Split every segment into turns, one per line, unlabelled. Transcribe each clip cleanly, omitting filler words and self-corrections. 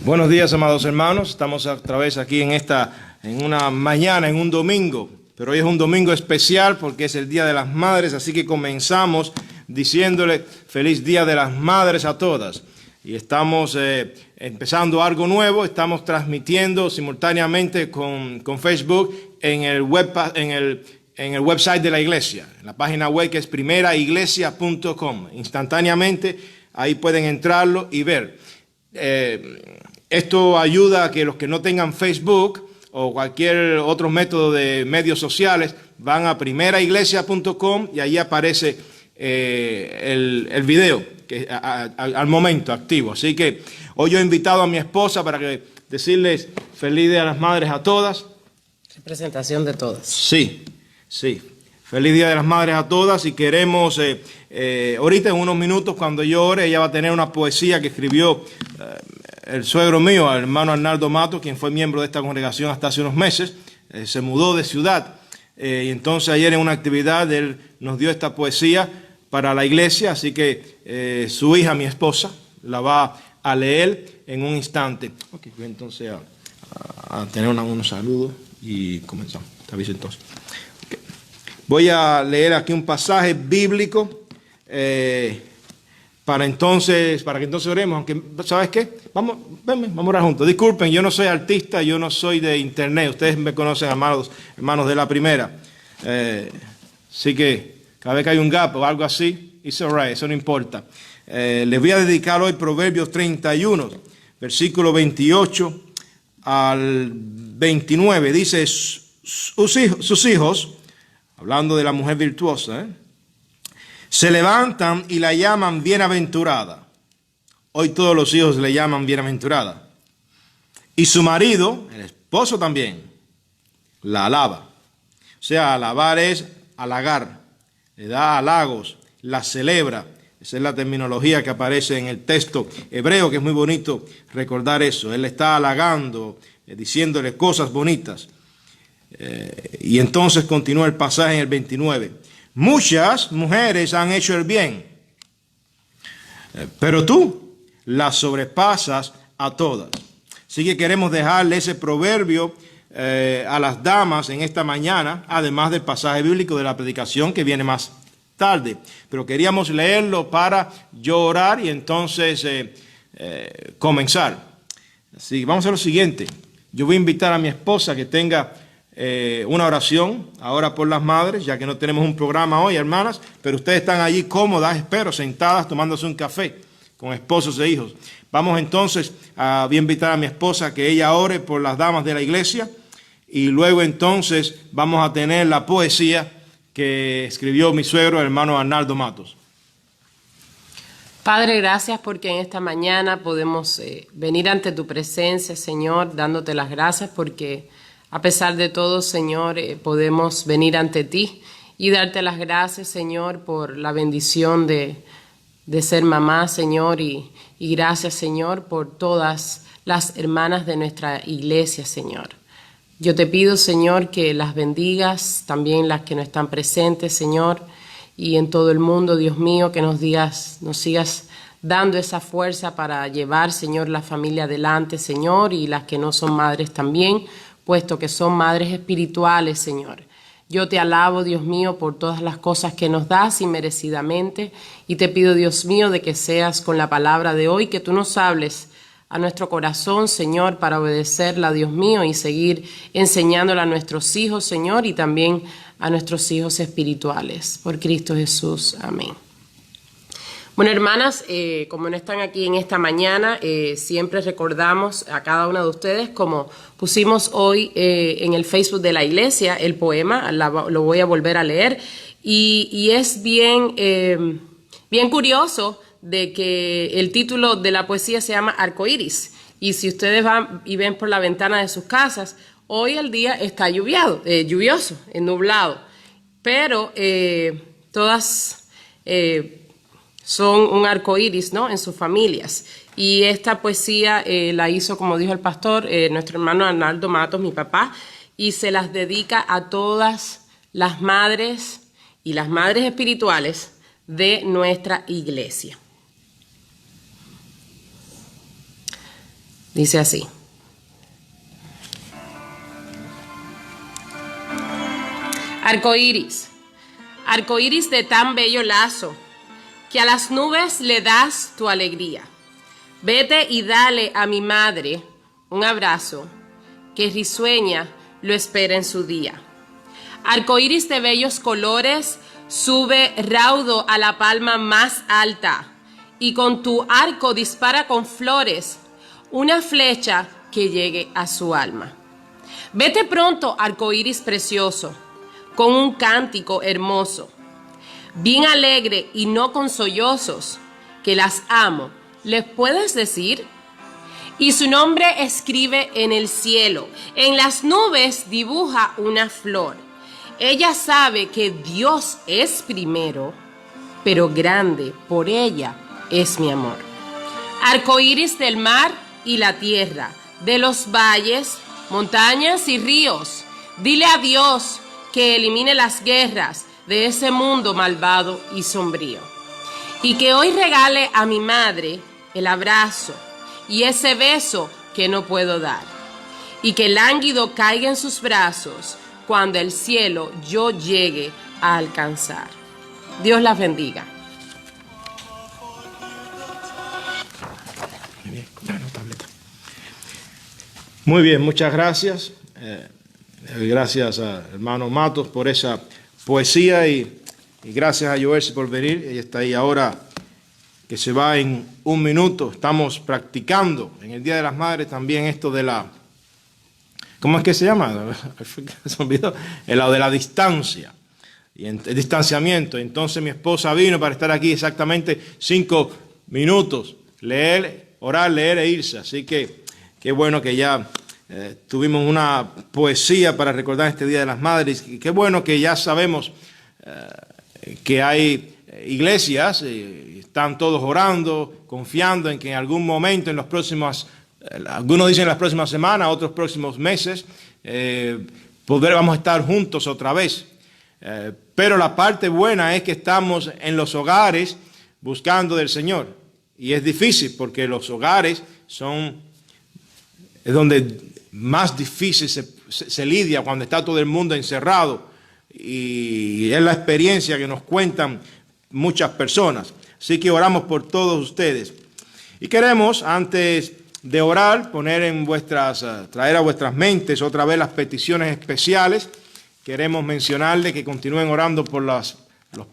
Buenos días, amados hermanos. Estamos otra vez aquí en una mañana, en un domingo. Pero hoy es un domingo especial porque es el Día de las Madres, así que comenzamos diciéndole feliz Día de las Madres a todas. Y estamos empezando algo nuevo. Estamos transmitiendo simultáneamente con Facebook en el website de la iglesia, en la página web que es primeraiglesia.com. Instantáneamente ahí pueden entrarlo y ver. Esto ayuda a que los que no tengan Facebook o cualquier otro método de medios sociales van a primeraiglesia.com y ahí aparece el video que al momento activo. Así que hoy yo he invitado a mi esposa para que decirles feliz Día de las Madres a todas.
Representación de todas.
Sí. Feliz Día de las Madres a todas y queremos, ahorita en unos minutos cuando yo ore, ella va a tener una poesía que escribió el suegro mío, el hermano Arnaldo Matos, quien fue miembro de esta congregación hasta hace unos meses. Se mudó de ciudad y entonces ayer en una actividad él nos dio esta poesía para la iglesia, así que su hija, mi esposa, la va a leer en un instante. Ok, voy entonces a tener unos saludos y comenzamos. Te aviso entonces. Okay. Voy a leer aquí un pasaje bíblico para que entonces oremos, aunque, ¿sabes qué? Vamos a orar juntos. Disculpen, yo no soy artista, yo no soy de internet, ustedes me conocen, hermanos de la primera. Así que cada vez que hay un gap o algo así, it's all right, eso no importa. Les voy a dedicar hoy Proverbios 31, versículo 28 al 29. Dice, sus hijos, hablando de la mujer virtuosa, se levantan y la llaman bienaventurada. Hoy todos los hijos le llaman bienaventurada. Y su marido, el esposo también, la alaba. O sea, alabar es halagar. Le da halagos, la celebra. Esa es la terminología que aparece en el texto hebreo, que es muy bonito recordar eso. Él le está halagando, diciéndole cosas bonitas. Y entonces continúa el pasaje en el 29. Muchas mujeres han hecho el bien, pero tú las sobrepasas a todas. Así que queremos dejarle ese proverbio a las damas en esta mañana, además del pasaje bíblico de la predicación que viene más tarde. Pero queríamos leerlo para yo orar y entonces comenzar. Así que vamos a lo siguiente. Yo voy a invitar a mi esposa que tenga una oración ahora por las madres, ya que no tenemos un programa hoy, hermanas, pero ustedes están allí cómodas, espero, sentadas, tomándose un café con esposos e hijos. Vamos entonces voy a invitar a mi esposa que ella ore por las damas de la iglesia y luego entonces vamos a tener la poesía que escribió mi suegro, el hermano Arnaldo Matos.
Padre, gracias porque en esta mañana podemos venir ante tu presencia, Señor, dándote las gracias porque a pesar de todo, Señor, podemos venir ante ti y darte las gracias, Señor, por la bendición de ser mamá, Señor, y gracias, Señor, por todas las hermanas de nuestra iglesia, Señor. Yo te pido, Señor, que las bendigas, también las que no están presentes, Señor, y en todo el mundo, Dios mío, que nos sigas dando esa fuerza para llevar, Señor, la familia adelante, Señor, y las que no son madres también, puesto que son madres espirituales, Señor. Yo te alabo, Dios mío, por todas las cosas que nos das inmerecidamente y te pido, Dios mío, de que seas con la palabra de hoy, que tú nos hables a nuestro corazón, Señor, para obedecerla, Dios mío, y seguir enseñándola a nuestros hijos, Señor, y también a nuestros hijos espirituales. Por Cristo Jesús. Amén. Bueno, hermanas, como no están aquí en esta mañana, siempre recordamos a cada una de ustedes, como pusimos hoy en el Facebook de la iglesia, el poema, lo voy a volver a leer, y es bien curioso de que el título de la poesía se llama Arcoíris, y si ustedes van y ven por la ventana de sus casas, hoy el día está lluvioso, nublado, pero todas son un arco iris, ¿no?, en sus familias. Y esta poesía la hizo, como dijo el pastor, nuestro hermano Arnaldo Matos, mi papá, y se las dedica a todas las madres y las madres espirituales de nuestra iglesia. Dice así. Arcoíris, arcoíris de tan bello lazo, que a las nubes le das tu alegría. Vete y dale a mi madre un abrazo, que risueña lo espera en su día. Arcoíris de bellos colores, sube raudo a la palma más alta, y con tu arco dispara con flores una flecha que llegue a su alma. Vete pronto, arcoíris precioso, con un cántico hermoso, bien alegre y no con sollozos, que las amo, ¿les puedes decir? Y su nombre escribe en el cielo, en las nubes dibuja una flor. Ella sabe que Dios es primero, pero grande por ella es mi amor. Arcoíris del mar y la tierra, de los valles, montañas y ríos, dile a Dios que elimine las guerras de ese mundo malvado y sombrío. Y que hoy regale a mi madre el abrazo y ese beso que no puedo dar. Y que lánguido caiga en sus brazos cuando el cielo yo llegue a alcanzar. Dios las bendiga.
Muy bien, muchas gracias. Gracias a hermano Matos por esa poesía y gracias a Joelsi por venir. Ella está ahí ahora, que se va en un minuto. Estamos practicando en el Día de las Madres también esto de la... ¿Cómo es que se llama? Se olvidó. El lado de la distancia y el distanciamiento. Entonces mi esposa vino para estar aquí exactamente 5 minutos. Leer, orar, leer e irse. Así que qué bueno que ya tuvimos una poesía para recordar este Día de las Madres. Y qué bueno que ya sabemos que hay iglesias, están todos orando, confiando en que en algún momento, en los próximos, algunos dicen las próximas semanas, otros próximos meses, vamos a estar juntos otra vez. Pero la parte buena es que estamos en los hogares buscando del Señor. Y es difícil porque los hogares es donde más difícil se lidia cuando está todo el mundo encerrado. Y es la experiencia que nos cuentan muchas personas. Así que oramos por todos ustedes. Y queremos, antes de orar, traer a vuestras mentes otra vez las peticiones especiales. Queremos mencionarles que continúen orando por los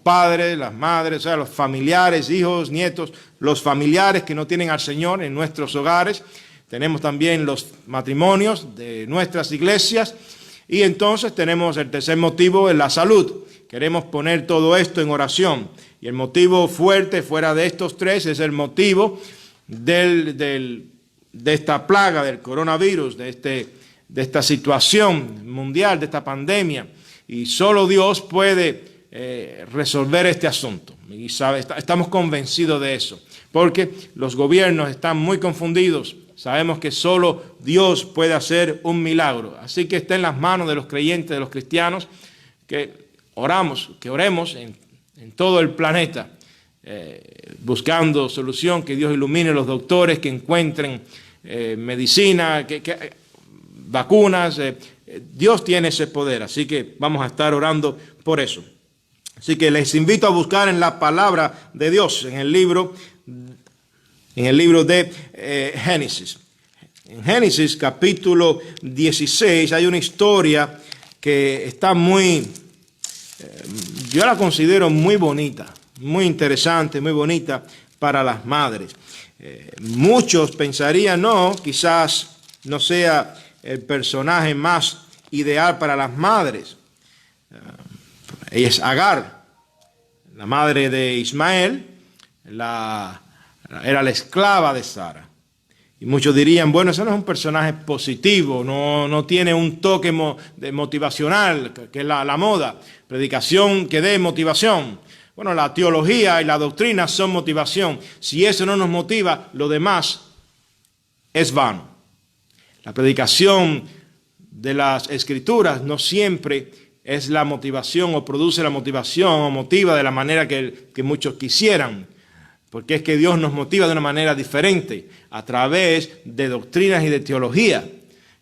padres, las madres, o sea, los familiares, hijos, nietos, los familiares que no tienen al Señor en nuestros hogares. Tenemos también los matrimonios de nuestras iglesias. Y entonces tenemos el tercer motivo, la salud. Queremos poner todo esto en oración. Y el motivo fuerte fuera de estos tres es el motivo de esta plaga del coronavirus, de esta situación mundial, de esta pandemia. Y solo Dios puede resolver este asunto. Y estamos convencidos de eso. Porque los gobiernos están muy confundidos. Sabemos que solo Dios puede hacer un milagro. Así que está en las manos de los creyentes, de los cristianos, que oremos en todo el planeta, buscando solución, que Dios ilumine a los doctores, que encuentren medicina, vacunas. Dios tiene ese poder, así que vamos a estar orando por eso. Así que les invito a buscar en la palabra de Dios, en el libro de Génesis. En Génesis capítulo 16 hay una historia que está yo la considero muy bonita, muy interesante, muy bonita para las madres. Muchos pensarían, quizás no sea el personaje más ideal para las madres. Ella es Agar, la madre de Ismael, era la esclava de Sara. Y muchos dirían, bueno, ese no es un personaje positivo, no tiene un toque motivacional, que es la moda, predicación que dé motivación. Bueno, la teología y la doctrina son motivación. Si eso no nos motiva, lo demás es vano. La predicación de las Escrituras no siempre es la motivación o produce la motivación o motiva de la manera que muchos quisieran. porque es que Dios nos motiva de una manera diferente, a través de doctrinas y de teología.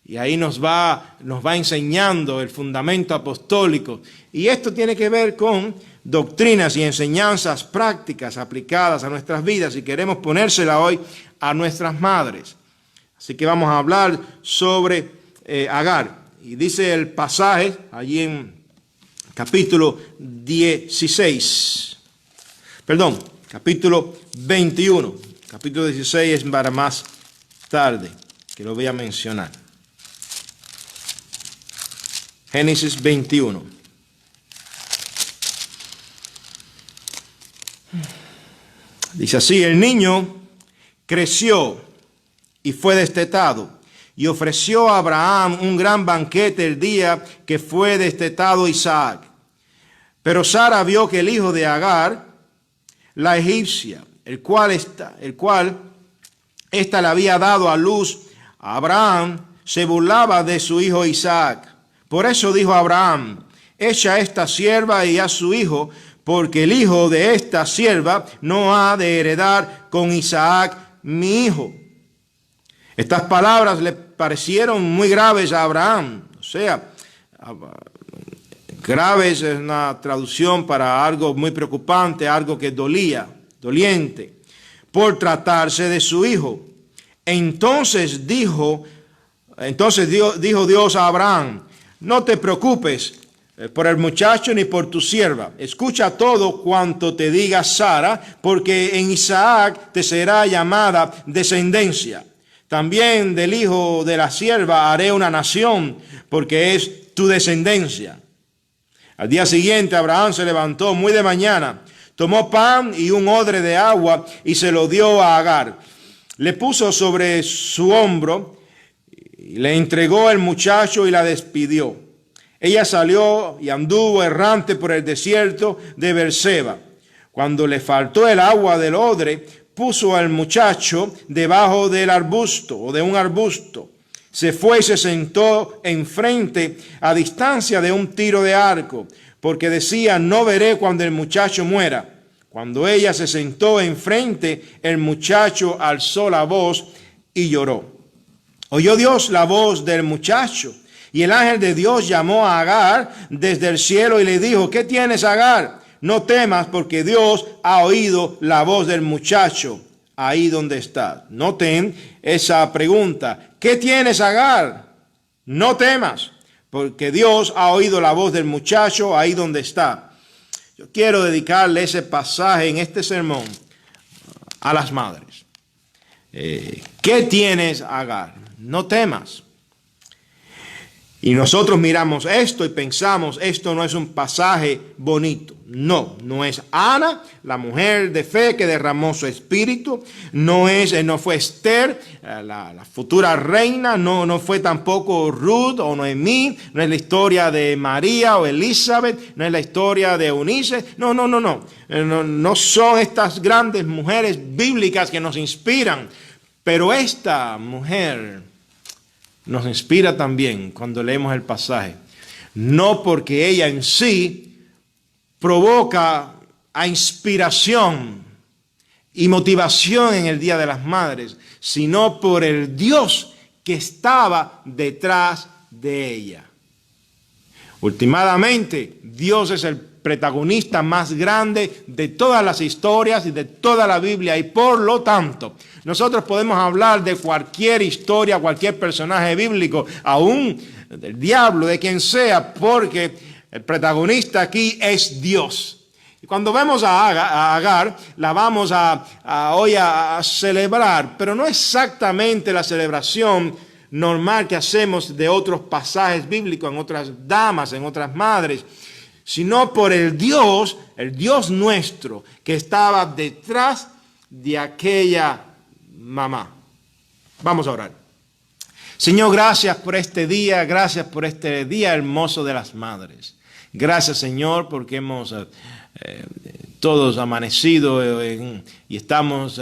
Y ahí nos va enseñando el fundamento apostólico. Y esto tiene que ver con doctrinas y enseñanzas prácticas aplicadas a nuestras vidas, y queremos ponérsela hoy a nuestras madres. Así que vamos a hablar sobre Agar. Y dice el pasaje allí en capítulo 21. Capítulo 16 es para más tarde, que lo voy a mencionar. Génesis 21. Dice así: el niño creció y fue destetado, y ofreció a Abraham un gran banquete el día que fue destetado Isaac. Pero Sara vio que el hijo de Agar, la egipcia, el cual ésta le había dado a luz a Abraham, se burlaba de su hijo Isaac. Por eso dijo Abraham: echa a esta sierva y a su hijo, porque el hijo de esta sierva no ha de heredar con Isaac mi hijo. Estas palabras le parecieron muy graves a Abraham. O sea, graves es una traducción para algo muy preocupante, algo que doliente, por tratarse de su hijo. Entonces dijo Dios a Abraham: no te preocupes por el muchacho ni por tu sierva. Escucha todo cuanto te diga Sara, porque en Isaac te será llamada descendencia. También del hijo de la sierva haré una nación, porque es tu descendencia. Al día siguiente Abraham se levantó muy de mañana, tomó pan y un odre de agua y se lo dio a Agar. Le puso sobre su hombro y le entregó el muchacho y la despidió. Ella salió y anduvo errante por el desierto de Beerseba. Cuando le faltó el agua del odre, puso al muchacho debajo del arbusto o de un arbusto. Se fue y se sentó enfrente a distancia de un tiro de arco, porque decía: no veré cuando el muchacho muera. Cuando ella se sentó enfrente, el muchacho alzó la voz y lloró. Oyó Dios la voz del muchacho, y el ángel de Dios llamó a Agar desde el cielo y le dijo: ¿qué tienes, Agar? No temas, porque Dios ha oído la voz del muchacho ahí donde estás. Noten esa pregunta: ¿qué tienes, Agar? No temas, porque Dios ha oído la voz del muchacho ahí donde está. Yo quiero dedicarle ese pasaje en este sermón a las madres. ¿Qué tienes, Agar? No temas. Y nosotros miramos esto y pensamos: esto no es un pasaje bonito. No es Ana, la mujer de fe que derramó su espíritu. No fue Esther, la futura reina. No fue tampoco Ruth o Noemí. No es la historia de María o Elizabeth. No es la historia de Eunice. No. No son estas grandes mujeres bíblicas que nos inspiran. Pero esta mujer nos inspira también cuando leemos el pasaje. No porque ella en sí provoca a inspiración y motivación en el Día de las Madres, sino por el Dios que estaba detrás de ella. Últimamente, Dios es el protagonista más grande de todas las historias y de toda la Biblia, y por lo tanto, nosotros podemos hablar de cualquier historia, cualquier personaje bíblico, aún del diablo, de quien sea, porque el protagonista aquí es Dios. Y cuando vemos a Agar, la vamos hoy a celebrar, pero no exactamente la celebración normal que hacemos de otros pasajes bíblicos, en otras damas, en otras madres, sino por el Dios nuestro, que estaba detrás de aquella mamá. Vamos a orar. Señor, gracias por este día hermoso de las madres. Gracias, Señor, porque hemos todos amanecido y estamos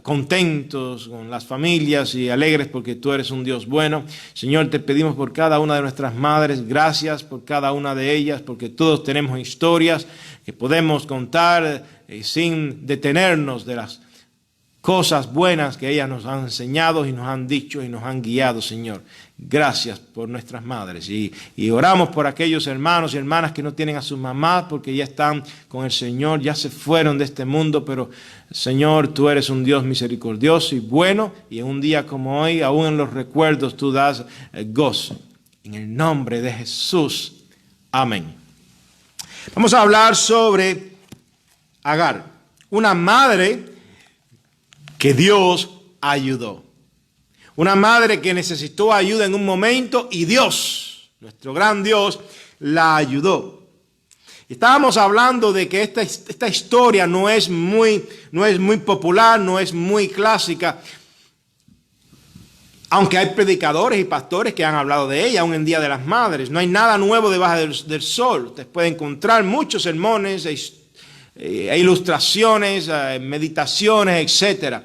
contentos con las familias y alegres porque tú eres un Dios bueno. Señor, te pedimos por cada una de nuestras madres, gracias por cada una de ellas, porque todos tenemos historias que podemos contar y sin detenernos de las cosas buenas que ellas nos han enseñado y nos han dicho y nos han guiado, Señor. Gracias por nuestras madres. Y oramos por aquellos hermanos y hermanas que no tienen a sus mamás porque ya están con el Señor, ya se fueron de este mundo, pero Señor, tú eres un Dios misericordioso y bueno, y en un día como hoy, aún en los recuerdos, tú das gozo. En el nombre de Jesús. Amén. Vamos a hablar sobre Agar, una madre que Dios ayudó. Una madre que necesitó ayuda en un momento y Dios, nuestro gran Dios, la ayudó. Estábamos hablando de que esta historia no es muy popular, no es muy clásica, aunque hay predicadores y pastores que han hablado de ella aún en Día de las Madres. No hay nada nuevo debajo del sol. Usted puede encontrar muchos sermones ilustraciones, meditaciones, etc.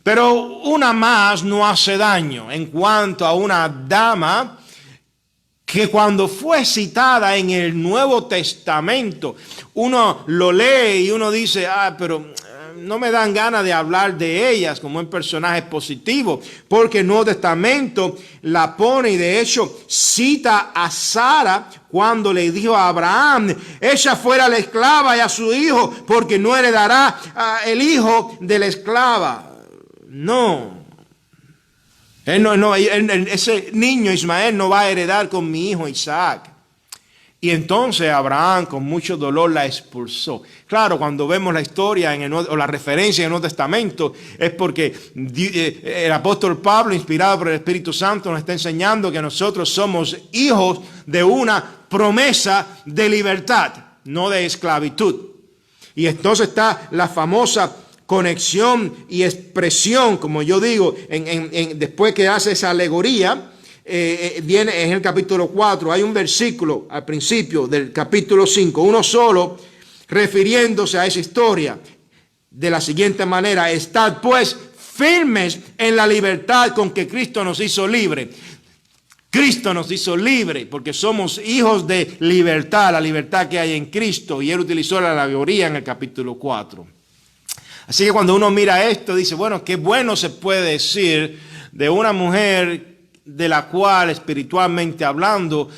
Pero una más no hace daño en cuanto a una dama que cuando fue citada en el Nuevo Testamento, uno lo lee y uno dice, pero no me dan ganas de hablar de ellas como un personaje positivo, porque el Nuevo Testamento la pone y de hecho cita a Sara cuando le dijo a Abraham, echa fuera a la esclava y a su hijo, porque no heredará el hijo de la esclava. No. Ese niño Ismael no va a heredar con mi hijo Isaac. Y entonces Abraham con mucho dolor la expulsó. Claro, cuando vemos la historia o la referencia en el Nuevo Testamento es porque el apóstol Pablo, inspirado por el Espíritu Santo, nos está enseñando que nosotros somos hijos de una promesa de libertad, no de esclavitud. Y entonces está la famosa conexión y expresión, como yo digo, después que hace esa alegoría, viene en el capítulo 4, hay un versículo al principio del capítulo 5, uno solo, refiriéndose a esa historia de la siguiente manera: estad pues firmes en la libertad con que Cristo nos hizo libre. Cristo nos hizo libre porque somos hijos de libertad, la libertad que hay en Cristo, y él utilizó la alegoría en el capítulo 4. Así que cuando uno mira esto, dice, bueno, qué bueno se puede decir de una mujer de la cual espiritualmente hablando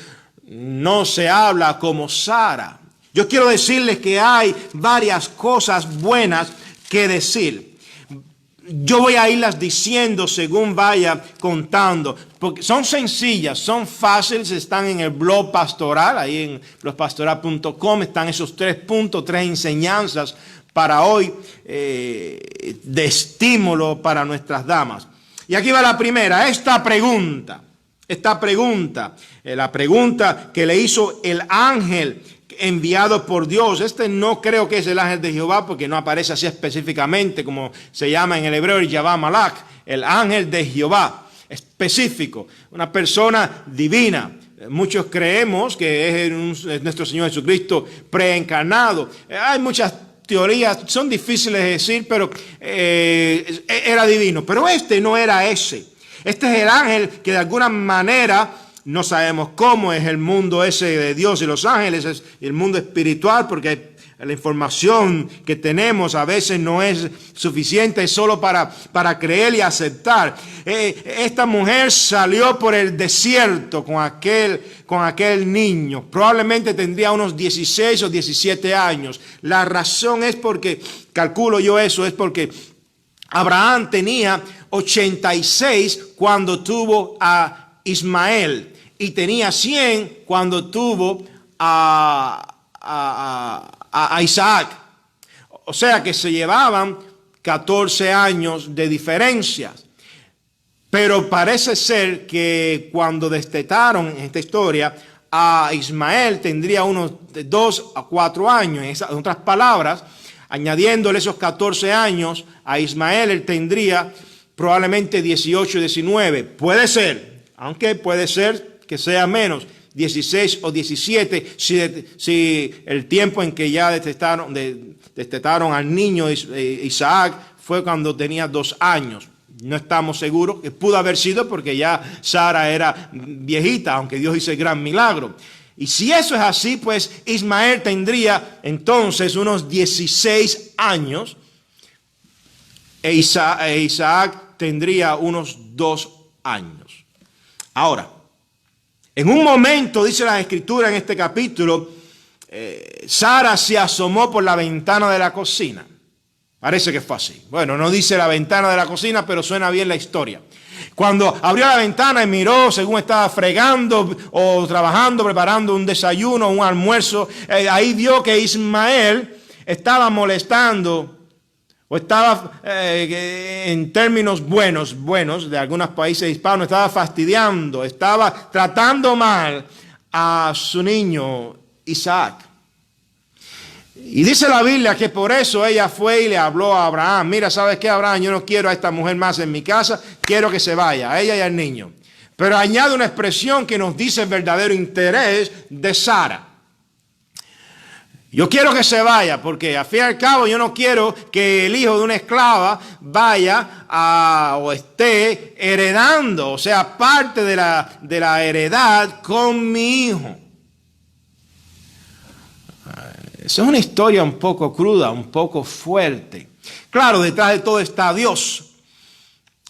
no se habla como Sara. Yo quiero decirles que hay varias cosas buenas que decir. Yo voy a irlas diciendo según vaya contando, porque son sencillas, son fáciles, están en el blog pastoral, ahí en blogpastoral.com están esos 3 puntos, 3 enseñanzas para hoy de estímulo para nuestras damas. Y aquí va la primera, la pregunta que le hizo el ángel enviado por Dios. No creo que es el ángel de Jehová porque no aparece así específicamente como se llama en el hebreo, el Yahvah Malach, el ángel de Jehová, específico, una persona divina. Muchos creemos que es nuestro Señor Jesucristo preencarnado. Hay muchas teorías, son difíciles de decir, pero era divino. Pero no era ese. Este es el ángel que de alguna manera, no sabemos cómo es el mundo ese de Dios y los ángeles, es el mundo espiritual, porque la información que tenemos a veces no es suficiente solo para creer y aceptar. Esta mujer salió por el desierto con aquel niño. Probablemente tendría unos 16 o 17 años. La razón es porque, calculo yo eso, es porque Abraham tenía 86 cuando tuvo a Ismael y tenía 100 cuando tuvo a Isaac. O sea que se llevaban 14 años de diferencia. Pero parece ser que cuando destetaron en esta historia a Ismael tendría unos de 2 a 4 años. En otras palabras, añadiéndole esos 14 años a Ismael, él tendría probablemente 18, 19. Puede ser, aunque puede ser que sea menos, 16 o 17, si el tiempo en que ya destetaron al niño Isaac fue cuando tenía 2 años. No estamos seguros, que pudo haber sido porque ya Sara era viejita, aunque Dios hizo el gran milagro. Y si eso es así, pues Ismael tendría entonces unos 16 años e Isaac tendría unos 2 años. Ahora, en un momento, dice la Escritura en este capítulo, Sara se asomó por la ventana de la cocina. Parece que fue así. Bueno, no dice la ventana de la cocina, pero suena bien la historia. Cuando abrió la ventana y miró, según estaba fregando o trabajando, preparando un desayuno, un almuerzo, ahí vio que Ismael estaba molestando, o estaba, en términos buenos de algunos países hispanos, estaba fastidiando, estaba tratando mal a su niño Isaac. Y dice la Biblia que por eso ella fue y le habló a Abraham. Mira, ¿sabes qué, Abraham? Yo no quiero a esta mujer más en mi casa, quiero que se vaya, a ella y al niño. Pero añade una expresión que nos dice el verdadero interés de Sara. Yo quiero que se vaya porque al fin y al cabo yo no quiero que el hijo de una esclava vaya o esté heredando, o sea, parte de la heredad con mi hijo. Esa es una historia un poco cruda, un poco fuerte. Claro, detrás de todo está Dios.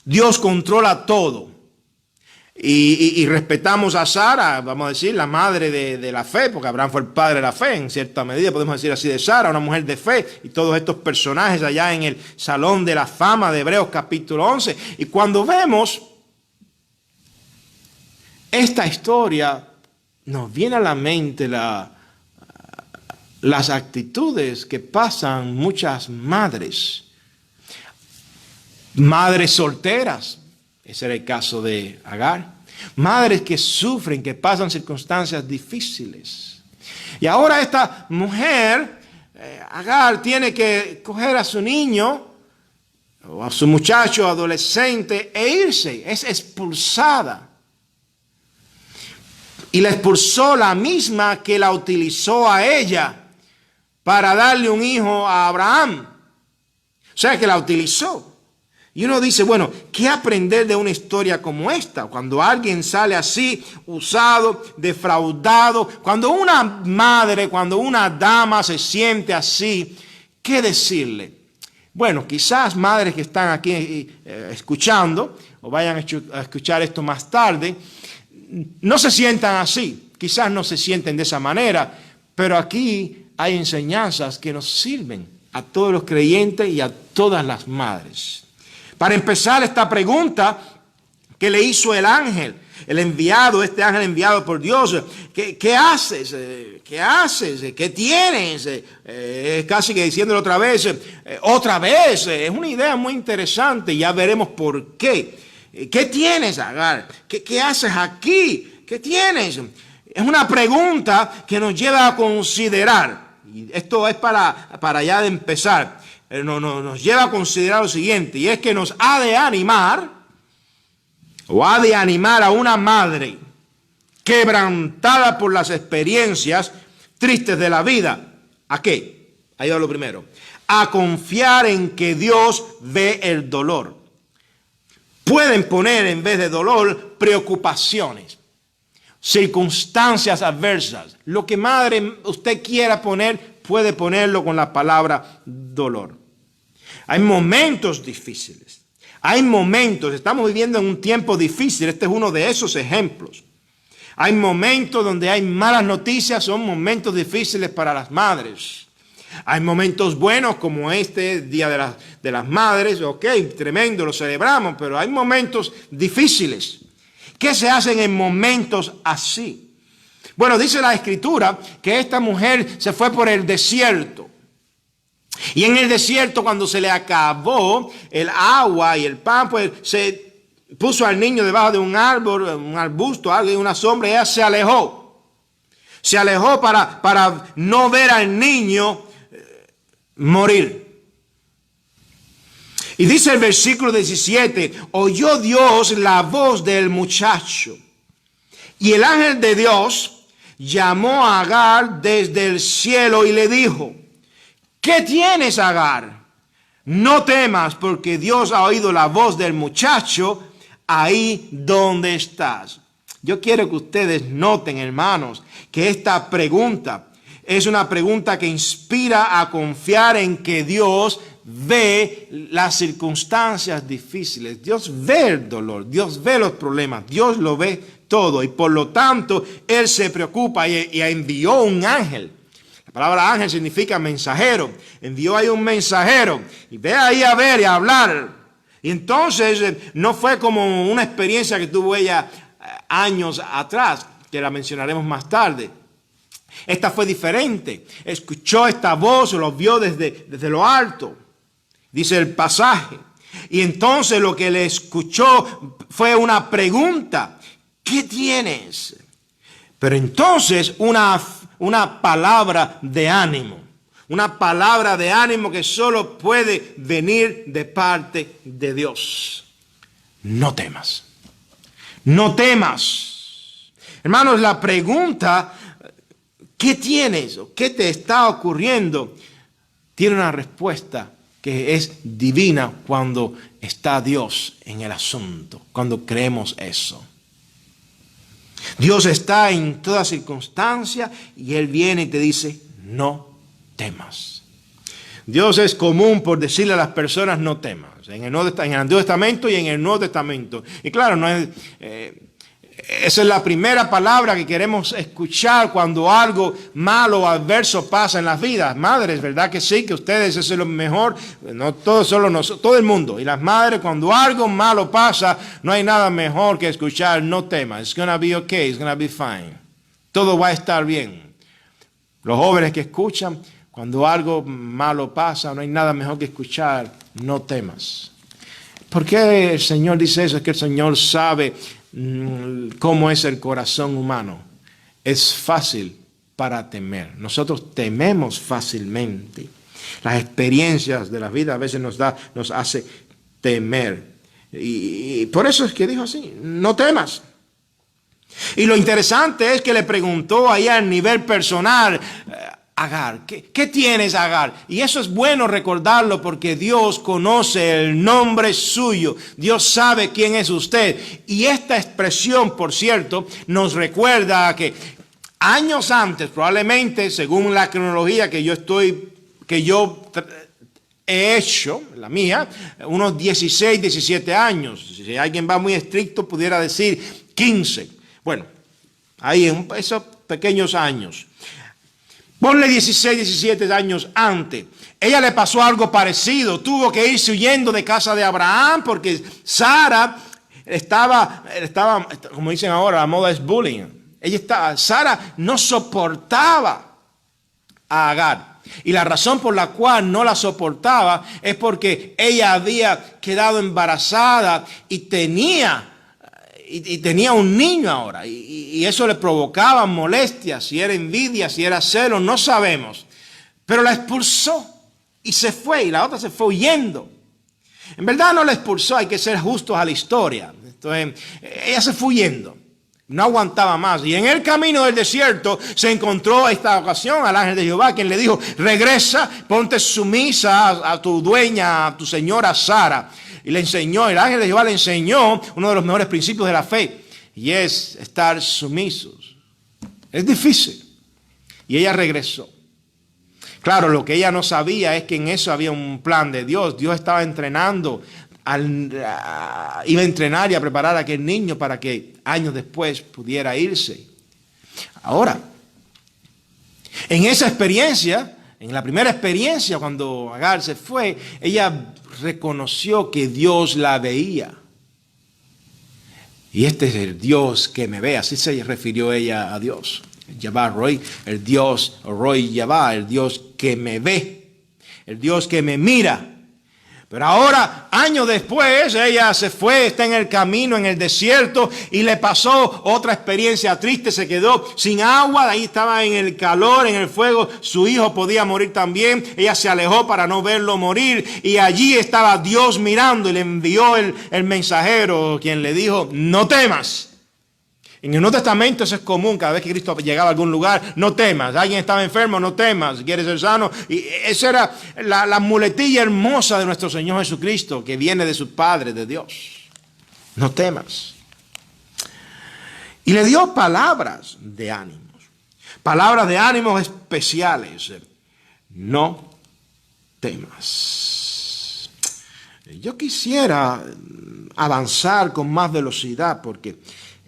Dios controla todo. Y respetamos a Sara, vamos a decir, la madre de la fe, porque Abraham fue el padre de la fe, en cierta medida, podemos decir así de Sara, una mujer de fe, y todos estos personajes allá en el Salón de la Fama de Hebreos capítulo 11. Y cuando vemos esta historia, nos viene a la mente las actitudes que pasan muchas madres solteras. Ese era el caso de Agar. Madres que sufren, que pasan circunstancias difíciles. Y ahora esta mujer, Agar, tiene que coger a su niño o a su muchacho adolescente e irse. Es expulsada. Y la expulsó la misma que la utilizó a ella para darle un hijo a Abraham. O sea que la utilizó. Y uno dice, bueno, ¿qué aprender de una historia como esta? Cuando alguien sale así, usado, defraudado, cuando una madre, cuando una dama se siente así, ¿qué decirle? Bueno, quizás madres que están aquí escuchando, o vayan a escuchar esto más tarde, no se sientan así, quizás no se sienten de esa manera, pero aquí hay enseñanzas que nos sirven a todos los creyentes y a todas las madres. Para empezar, esta pregunta que le hizo el ángel, el enviado, este ángel enviado por Dios, ¿qué haces? ¿Qué haces? ¿Qué tienes? Casi que diciéndolo otra vez, es una idea muy interesante, ya veremos por qué. ¿Qué tienes, Agar? ¿Qué haces aquí? ¿Qué tienes? Es una pregunta que nos lleva a considerar, y esto es para ya de empezar, nos lleva a considerar lo siguiente, y es que nos ha de animar, o ha de animar a una madre quebrantada por las experiencias tristes de la vida. ¿A qué? Ahí va lo primero. A confiar en que Dios ve el dolor. Pueden poner en vez de dolor preocupaciones, circunstancias adversas. Lo que madre usted quiera poner, puede ponerlo con la palabra dolor. Hay momentos difíciles. Hay momentos, estamos viviendo en un tiempo difícil. Este es uno de esos ejemplos. Hay momentos donde hay malas noticias, son momentos difíciles para las madres. Hay momentos buenos como este Día de las Madres, ok, tremendo, lo celebramos, pero hay momentos difíciles. ¿Qué se hacen en momentos así? Bueno, dice la Escritura que esta mujer se fue por el desierto. Y en el desierto, cuando se le acabó el agua y el pan, pues se puso al niño debajo de un árbol, un arbusto, algo, una sombra, y ella se alejó. Se alejó para no ver al niño morir. Y dice el versículo 17, oyó Dios la voz del muchacho. Y el ángel de Dios llamó a Agar desde el cielo y le dijo, ¿qué tienes, Agar? No temas, porque Dios ha oído la voz del muchacho ahí donde estás. Yo quiero que ustedes noten, hermanos, que esta pregunta es una pregunta que inspira a confiar en que Dios ve las circunstancias difíciles. Dios ve el dolor, Dios ve los problemas, Dios lo ve todo. Y por lo tanto, Él se preocupa y envió un ángel. La palabra ángel significa mensajero. Envió ahí un mensajero. Y ve ahí a ver y a hablar. Y entonces no fue como una experiencia que tuvo ella años atrás, que la mencionaremos más tarde. Esta fue diferente. Escuchó esta voz, lo vio desde lo alto. Dice el pasaje. Y entonces lo que le escuchó fue una pregunta. ¿Qué tienes? Pero entonces una palabra de ánimo. Una palabra de ánimo que solo puede venir de parte de Dios. No temas. No temas. Hermanos, la pregunta, ¿qué tienes? ¿Qué te está ocurriendo? Tiene una respuesta que es divina cuando está Dios en el asunto, cuando creemos eso. Dios está en toda circunstancia y Él viene y te dice, no temas. Dios es común por decirle a las personas no temas, en el Antiguo Testamento y en el Nuevo Testamento. Y claro, no es, esa es la primera palabra que queremos escuchar cuando algo malo o adverso pasa en las vidas. Madres, ¿verdad que sí? Que ustedes, eso es lo mejor, no todos, solo nosotros, todo el mundo. Y las madres, cuando algo malo pasa, no hay nada mejor que escuchar, no temas. It's gonna be okay, it's gonna be fine. Todo va a estar bien. Los jóvenes que escuchan, cuando algo malo pasa, no hay nada mejor que escuchar, no temas. ¿Por qué el Señor dice eso? Es que el Señor sabe cómo es el corazón humano. Es fácil para temer. Nosotros tememos fácilmente. Las experiencias de la vida a veces nos hace temer. Y por eso es que dijo así, no temas. Y lo interesante es que le preguntó ahí a nivel personal, Agar, ¿qué tienes, Agar? Y eso es bueno recordarlo porque Dios conoce el nombre suyo. Dios sabe quién es usted. Y esta expresión, por cierto, nos recuerda que años antes, probablemente, según la cronología que yo he hecho, la mía, unos 16, 17 años. Si alguien va muy estricto, pudiera decir 15. Bueno, ahí en esos pequeños años. Ponle 16, 17 años antes. Ella le pasó algo parecido. Tuvo que irse huyendo de casa de Abraham porque Sara estaba, como dicen ahora, la moda es bullying. Sara no soportaba a Agar. Y la razón por la cual no la soportaba es porque ella había quedado embarazada y tenía un niño ahora, y eso le provocaba molestias, si era envidia, si era celo, no sabemos. Pero la expulsó y se fue, y la otra se fue huyendo. En verdad no la expulsó, hay que ser justos a la historia. Entonces, ella se fue huyendo, no aguantaba más. Y en el camino del desierto se encontró esta ocasión al ángel de Jehová, quien le dijo, regresa, ponte sumisa a tu dueña, a tu señora Sara. Y le enseñó, el ángel de Jehová le enseñó uno de los mejores principios de la fe. Y es estar sumisos. Es difícil. Y ella regresó. Claro, lo que ella no sabía es que en eso había un plan de Dios. Dios estaba entrenando, iba a entrenar y a preparar a aquel niño para que años después pudiera irse. Ahora, en esa experiencia, en la primera experiencia cuando Agar se fue, ella reconoció que Dios la veía. Y este es el Dios que me ve, así se refirió ella a Dios. Yahvá Roy, el Dios Roy Yahvá, el Dios que me ve, el Dios que me mira. Pero ahora, años después, ella se fue, está en el camino, en el desierto, y le pasó otra experiencia triste, se quedó sin agua, ahí estaba en el calor, en el fuego, su hijo podía morir también, ella se alejó para no verlo morir, y allí estaba Dios mirando, y le envió el mensajero, quien le dijo, no temas. En el Nuevo Testamento eso es común, cada vez que Cristo llegaba a algún lugar, no temas, alguien estaba enfermo, no temas, quieres ser sano. Y esa era la muletilla hermosa de nuestro Señor Jesucristo, que viene de su Padre, de Dios. No temas. Y le dio palabras de ánimos. Palabras de ánimos especiales. No temas. Yo quisiera avanzar con más velocidad porque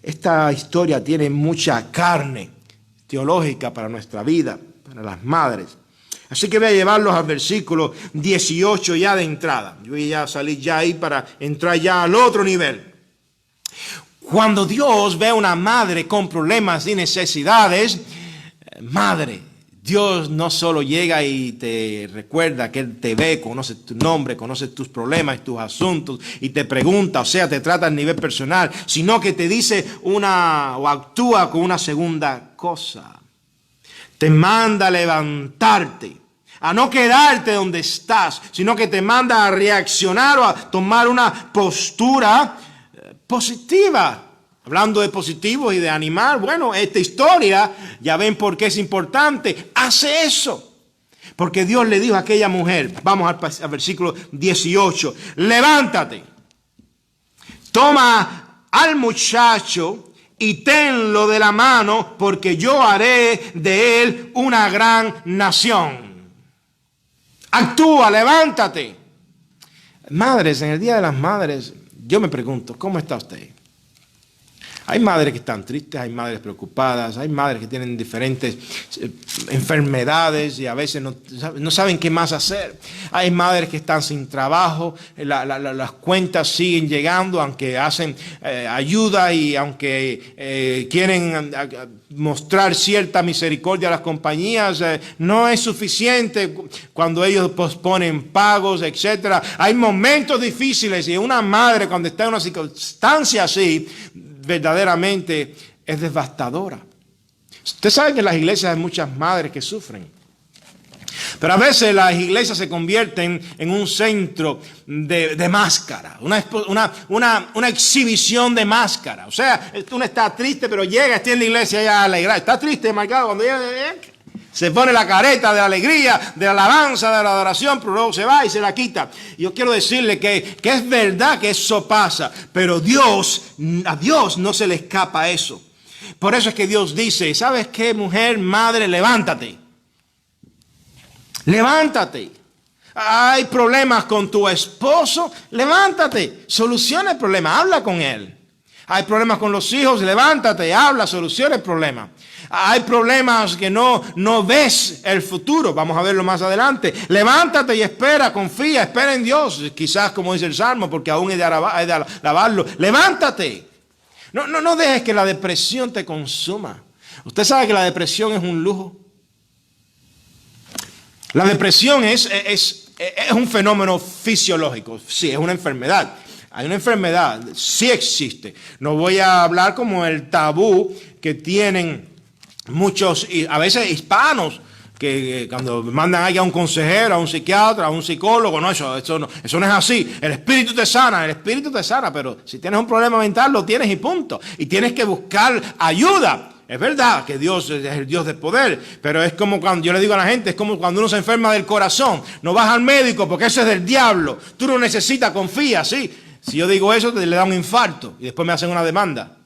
esta historia tiene mucha carne teológica para nuestra vida, para las madres. Así que voy a llevarlos al versículo 18 ya de entrada. Yo voy a salir ya ahí para entrar ya al otro nivel. Cuando Dios ve a una madre con problemas y necesidades, madre, Dios no solo llega y te recuerda que Él te ve, conoce tu nombre, conoce tus problemas y tus asuntos y te pregunta, o sea, te trata a nivel personal, sino que te dice o actúa con una segunda cosa. Te manda a levantarte, a no quedarte donde estás, sino que te manda a reaccionar o a tomar una postura positiva. Hablando de positivo y de animar, bueno, esta historia, ya ven por qué es importante, hace eso. Porque Dios le dijo a aquella mujer, vamos al versículo 18, levántate, toma al muchacho y tenlo de la mano, porque yo haré de él una gran nación. Actúa, levántate. Madres, en el Día de las Madres, yo me pregunto, ¿cómo está usted? Hay madres que están tristes, hay madres preocupadas, hay madres que tienen diferentes enfermedades y a veces no saben qué más hacer. Hay madres que están sin trabajo, las cuentas siguen llegando aunque hacen ayuda y aunque quieren mostrar cierta misericordia a las compañías, no es suficiente cuando ellos posponen pagos, etc. Hay momentos difíciles y una madre cuando está en una circunstancia así, verdaderamente es devastadora. Usted sabe que en las iglesias hay muchas madres que sufren. Pero a veces las iglesias se convierten en un centro de máscara, una exhibición de máscara. O sea, uno está triste, pero llega, está en la iglesia ya alegrado. Está triste, marcado, cuando llega, se pone la careta de la alegría, de la alabanza, de la adoración, pero luego se va y se la quita. Y yo quiero decirle que es verdad que eso pasa, pero a Dios no se le escapa eso. Por eso es que Dios dice, ¿sabes qué, mujer, madre? Levántate. Levántate. Hay problemas con tu esposo, levántate. Soluciona el problema, habla con él. Hay problemas con los hijos, levántate, habla, soluciona el problema. Hay problemas que no ves el futuro, vamos a verlo más adelante. Levántate y espera, confía, espera en Dios. Quizás como dice el Salmo, porque aún he de alabarlo. Levántate. No dejes que la depresión te consuma. Usted sabe que la depresión es un lujo. La depresión es un fenómeno fisiológico, sí, es una enfermedad. Hay una enfermedad, sí existe. No voy a hablar como el tabú que tienen muchos, a veces hispanos, que cuando mandan a un consejero, a un psiquiatra, a un psicólogo, eso no es así. El espíritu te sana, pero si tienes un problema mental lo tienes y punto. Y tienes que buscar ayuda. Es verdad que Dios es el Dios de poder, pero es como cuando yo le digo a la gente, es como cuando uno se enferma del corazón. No vas al médico porque eso es del diablo. Tú no necesitas, confía, ¿sí? Si yo digo eso, le da un infarto y después me hacen una demanda.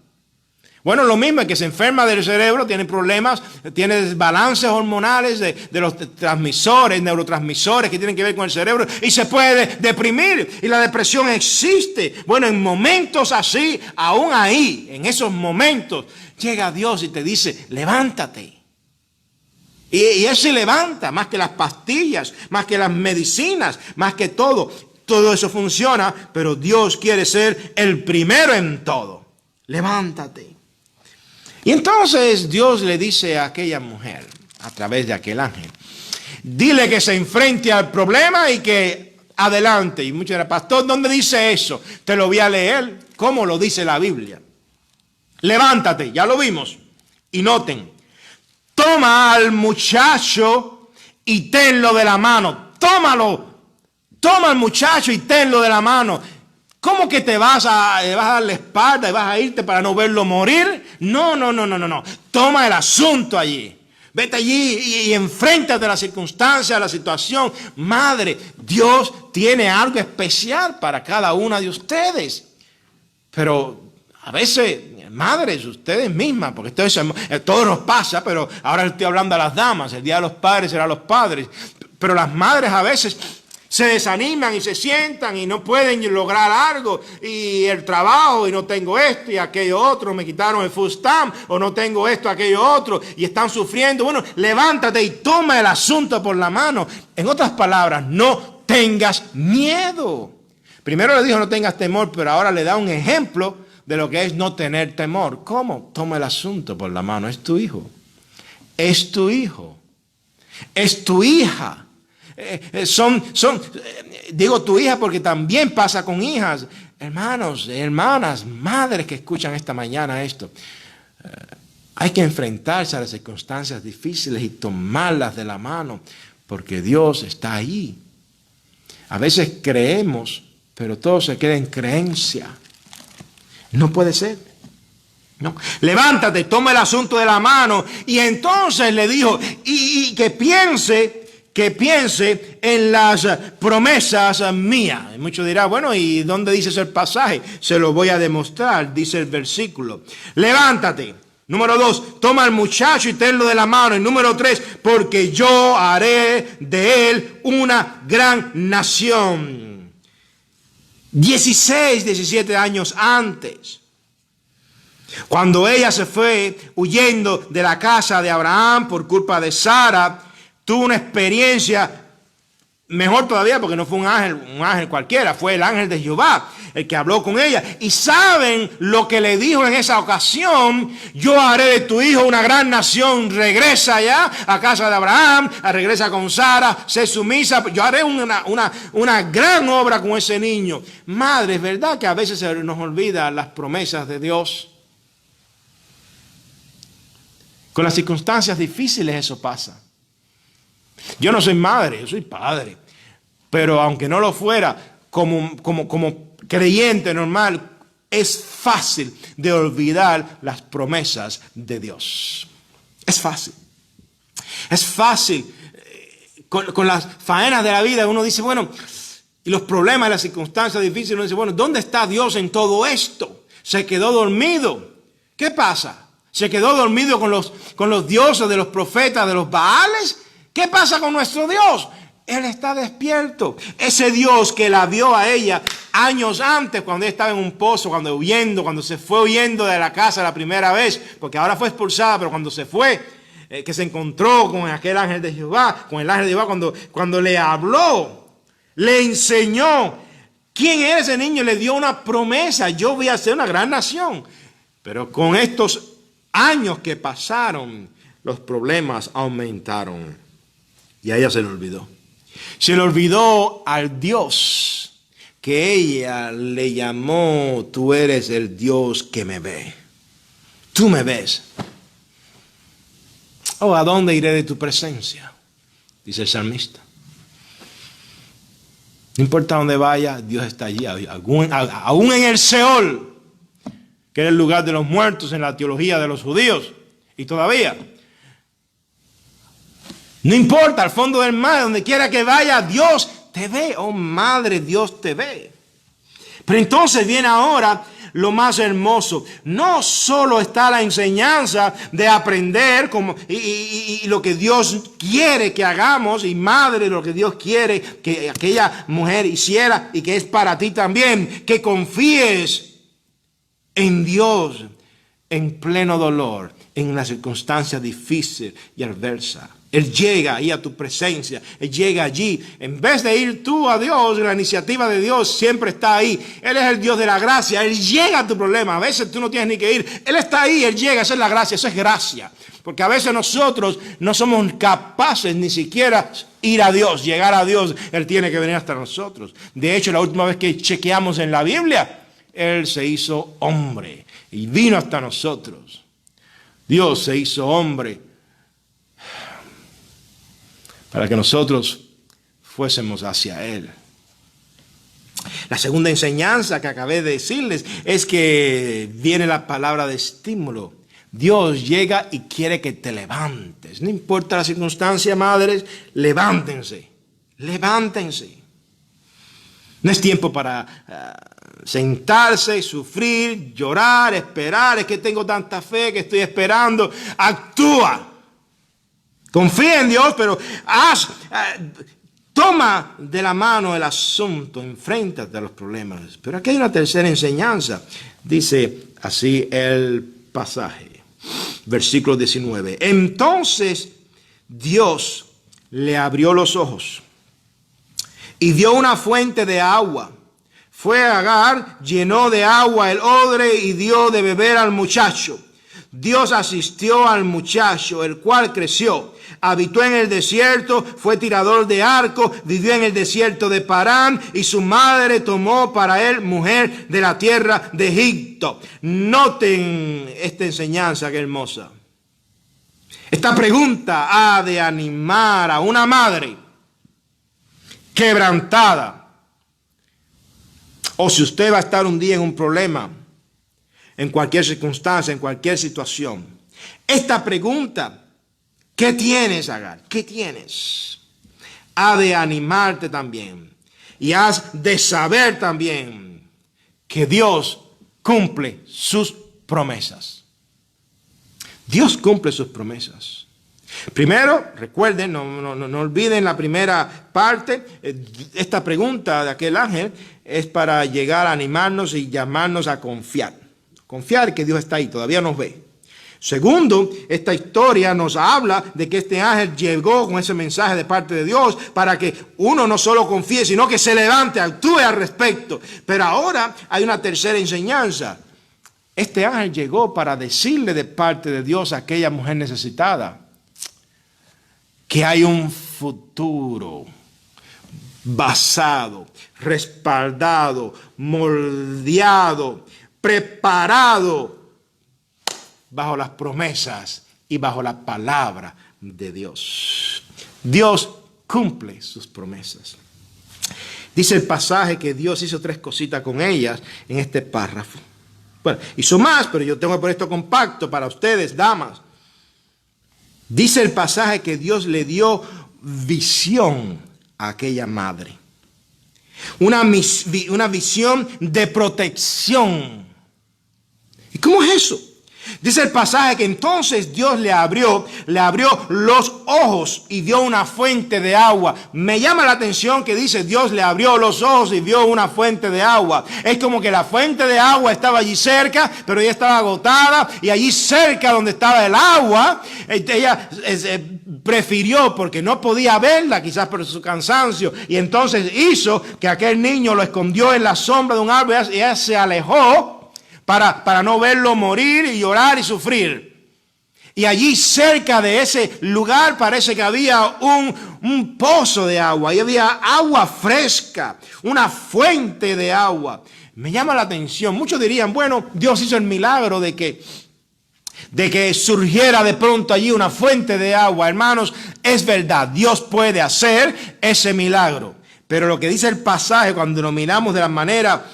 Bueno, lo mismo es que se enferma del cerebro, tiene problemas, tiene desbalances hormonales de los transmisores, neurotransmisores que tienen que ver con el cerebro y se puede deprimir y la depresión existe. Bueno, en momentos así, aún ahí, en esos momentos, llega Dios y te dice, levántate. Y Él se levanta, más que las pastillas, más que las medicinas, más que todo. Todo eso funciona, pero Dios quiere ser el primero en todo. Levántate. Y entonces Dios le dice a aquella mujer, a través de aquel ángel, dile que se enfrente al problema y que adelante. Y muchos dirán, pastor, ¿dónde dice eso? Te lo voy a leer. ¿Cómo lo dice la Biblia? Levántate, ya lo vimos. Y noten, toma al muchacho y tenlo de la mano. Tómalo. Toma al muchacho y tenlo de la mano. ¿Cómo que te vas a dar la espalda y vas a irte para no verlo morir? No. Toma el asunto allí. Vete allí y enfréntate a la circunstancia, a la situación. Madre, Dios tiene algo especial para cada una de ustedes. Pero a veces madres, ustedes mismas, porque todo nos pasa, pero ahora estoy hablando a las damas, el Día de los Padres será a los padres, pero las madres a veces se desaniman y se sientan y no pueden lograr algo, y el trabajo, y no tengo esto y aquello otro, me quitaron el food stamp, o no tengo esto, aquello otro, y están sufriendo. Bueno, levántate y toma el asunto por la mano. En otras palabras, no tengas miedo. Primero le dijo no tengas temor, pero ahora le da un ejemplo de lo que es no tener temor. ¿Cómo? Toma el asunto por la mano. Es tu hijo. Es tu hijo. Es tu hija. Digo tu hija porque también pasa con hijas. Hermanos, hermanas, madres que escuchan esta mañana esto. Hay que enfrentarse a las circunstancias difíciles y tomarlas de la mano, porque Dios está ahí. A veces creemos, pero todo se queda en creencia. No puede ser. No. Levántate, toma el asunto de la mano. Y entonces le dijo, y que piense en las promesas mías. Y muchos dirán, bueno, ¿y dónde dice ese pasaje? Se lo voy a demostrar, dice el versículo. Levántate. Número 2, toma al muchacho y tenlo de la mano. Y número 3, porque yo haré de él una gran nación. 16, 17 años antes, cuando ella se fue huyendo de la casa de Abraham por culpa de Sara, tuvo una experiencia mejor todavía, porque no fue un ángel cualquiera, fue el ángel de Jehová el que habló con ella. Y saben lo que le dijo en esa ocasión: yo haré de tu hijo una gran nación. Regresa ya a casa de Abraham, regresa con Sara, sé sumisa, yo haré una gran obra con ese niño. Madre, ¿es verdad que a veces se nos olvidan las promesas de Dios? Con las circunstancias difíciles eso pasa. Yo no soy madre, yo soy padre. Pero aunque no lo fuera, como creyente normal, es fácil de olvidar las promesas de Dios. Es fácil. Es fácil. Con las faenas de la vida uno dice, bueno, y los problemas, las circunstancias difíciles, uno dice, bueno, ¿dónde está Dios en todo esto? Se quedó dormido. ¿Qué pasa? ¿Se quedó dormido con los dioses de los profetas, de los Baales? ¿Qué pasa con nuestro Dios? Él está despierto. Ese Dios que la vio a ella años antes, cuando ella estaba en un pozo, cuando se fue huyendo de la casa la primera vez, porque ahora fue expulsada, pero cuando se fue, que se encontró con aquel ángel de Jehová, con el ángel de Jehová, cuando le habló, le enseñó quién era ese niño, le dio una promesa: yo voy a ser una gran nación. Pero con estos años que pasaron, los problemas aumentaron. Y a ella se le olvidó. Se le olvidó al Dios que ella le llamó: tú eres el Dios que me ve. Tú me ves. Oh, ¿a dónde iré de tu presencia? Dice el salmista. No importa dónde vaya, Dios está allí. Aún en el Seol, que es el lugar de los muertos en la teología de los judíos. Y todavía. No importa, al fondo del mar, donde quiera que vaya, Dios te ve. Oh, madre, Dios te ve. Pero entonces viene ahora lo más hermoso. No solo está la enseñanza de aprender y lo que Dios quiere que hagamos, y madre, lo que Dios quiere que aquella mujer hiciera y que es para ti también, que confíes en Dios en pleno dolor, en una circunstancia difícil y adversa. Él llega ahí a tu presencia. Él llega allí. En vez de ir tú a Dios, la iniciativa de Dios siempre está ahí. Él es el Dios de la gracia. Él llega a tu problema. A veces tú no tienes ni que ir. Él está ahí, Él llega. Esa es la gracia, eso es gracia. Porque a veces nosotros no somos capaces ni siquiera ir a Dios, llegar a Dios. Él tiene que venir hasta nosotros. De hecho, la última vez que chequeamos en la Biblia, Él se hizo hombre y vino hasta nosotros. Dios se hizo hombre para que nosotros fuésemos hacia Él. La segunda enseñanza que acabé de decirles es que viene la palabra de estímulo. Dios llega y quiere que te levantes. No importa la circunstancia, madres, levántense. Levántense. No es tiempo para sentarse, sufrir, llorar, esperar. Es que tengo tanta fe que estoy esperando. Actúa. Confía en Dios, pero toma de la mano el asunto, enfréntate a los problemas. Pero aquí hay una tercera enseñanza. Dice así el pasaje, versículo 19. Entonces Dios le abrió los ojos y vio una fuente de agua. Fue a Agar, llenó de agua el odre y dio de beber al muchacho. Dios asistió al muchacho, el cual creció, habitó en el desierto, fue tirador de arco, vivió en el desierto de Parán, y su madre tomó para él mujer de la tierra de Egipto. Noten esta enseñanza que hermosa. Esta pregunta ha de animar a una madre quebrantada. O si usted va a estar un día en un problema, en cualquier circunstancia, en cualquier situación. Esta pregunta, ¿qué tienes, Agar? ¿Qué tienes? Ha de animarte también. Y has de saber también que Dios cumple sus promesas. Dios cumple sus promesas. Primero, recuerden, no olviden la primera parte. Esta pregunta de aquel ángel es para llegar a animarnos y llamarnos a confiar. Confiar que Dios está ahí, todavía nos ve. Segundo, esta historia nos habla de que este ángel llegó con ese mensaje de parte de Dios para que uno no solo confíe, sino que se levante, actúe al respecto. Pero ahora hay una tercera enseñanza. Este ángel llegó para decirle de parte de Dios a aquella mujer necesitada que hay un futuro basado, respaldado, moldeado, preparado bajo las promesas y bajo la palabra de Dios. Dios cumple sus promesas. Dice el pasaje que Dios hizo 3 cositas con ellas en este párrafo. Bueno, hizo más, pero yo tengo que poner esto compacto para ustedes, damas. Dice el pasaje que Dios le dio visión a aquella madre. Una visión de protección. ¿Y cómo es eso? Dice el pasaje que entonces Dios le abrió los ojos y vio una fuente de agua. Me llama la atención que dice Dios le abrió los ojos y vio una fuente de agua. Es como que la fuente de agua estaba allí cerca, pero ella estaba agotada, y allí cerca donde estaba el agua, ella prefirió, porque no podía verla, quizás por su cansancio, y entonces hizo que aquel niño lo escondió en la sombra de un árbol y ella se alejó para no verlo morir y llorar y sufrir. Y allí cerca de ese lugar parece que había un pozo de agua, y había agua fresca, una fuente de agua. Me llama la atención. Muchos dirían, bueno, Dios hizo el milagro de que surgiera de pronto allí una fuente de agua. Hermanos, es verdad, Dios puede hacer ese milagro. Pero lo que dice el pasaje, cuando lo miramos de la manera,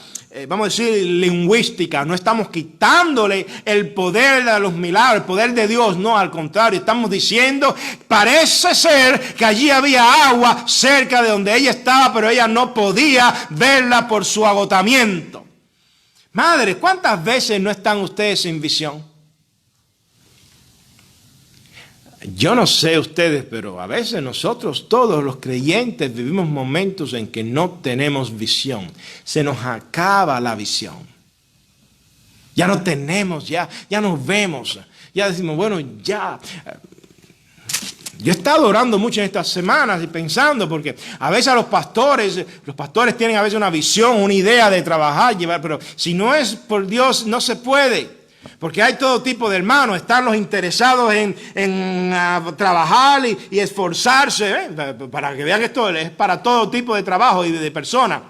vamos a decir, lingüística, no estamos quitándole el poder de los milagros, el poder de Dios, no, al contrario, estamos diciendo, parece ser que allí había agua cerca de donde ella estaba, pero ella no podía verla por su agotamiento. Madre, ¿cuántas veces no están ustedes sin visión? Yo no sé ustedes, pero a veces nosotros, todos los creyentes, vivimos momentos en que no tenemos visión. Se nos acaba la visión. Ya no tenemos, ya nos vemos. Ya decimos, bueno, ya. Yo he estado orando mucho en estas semanas y pensando, porque a veces los pastores tienen a veces una visión, una idea de trabajar, llevar, pero si no es por Dios, no se puede. Porque hay todo tipo de hermanos, están los interesados en trabajar y esforzarse, para que vean esto, es para todo tipo de trabajo y de personas.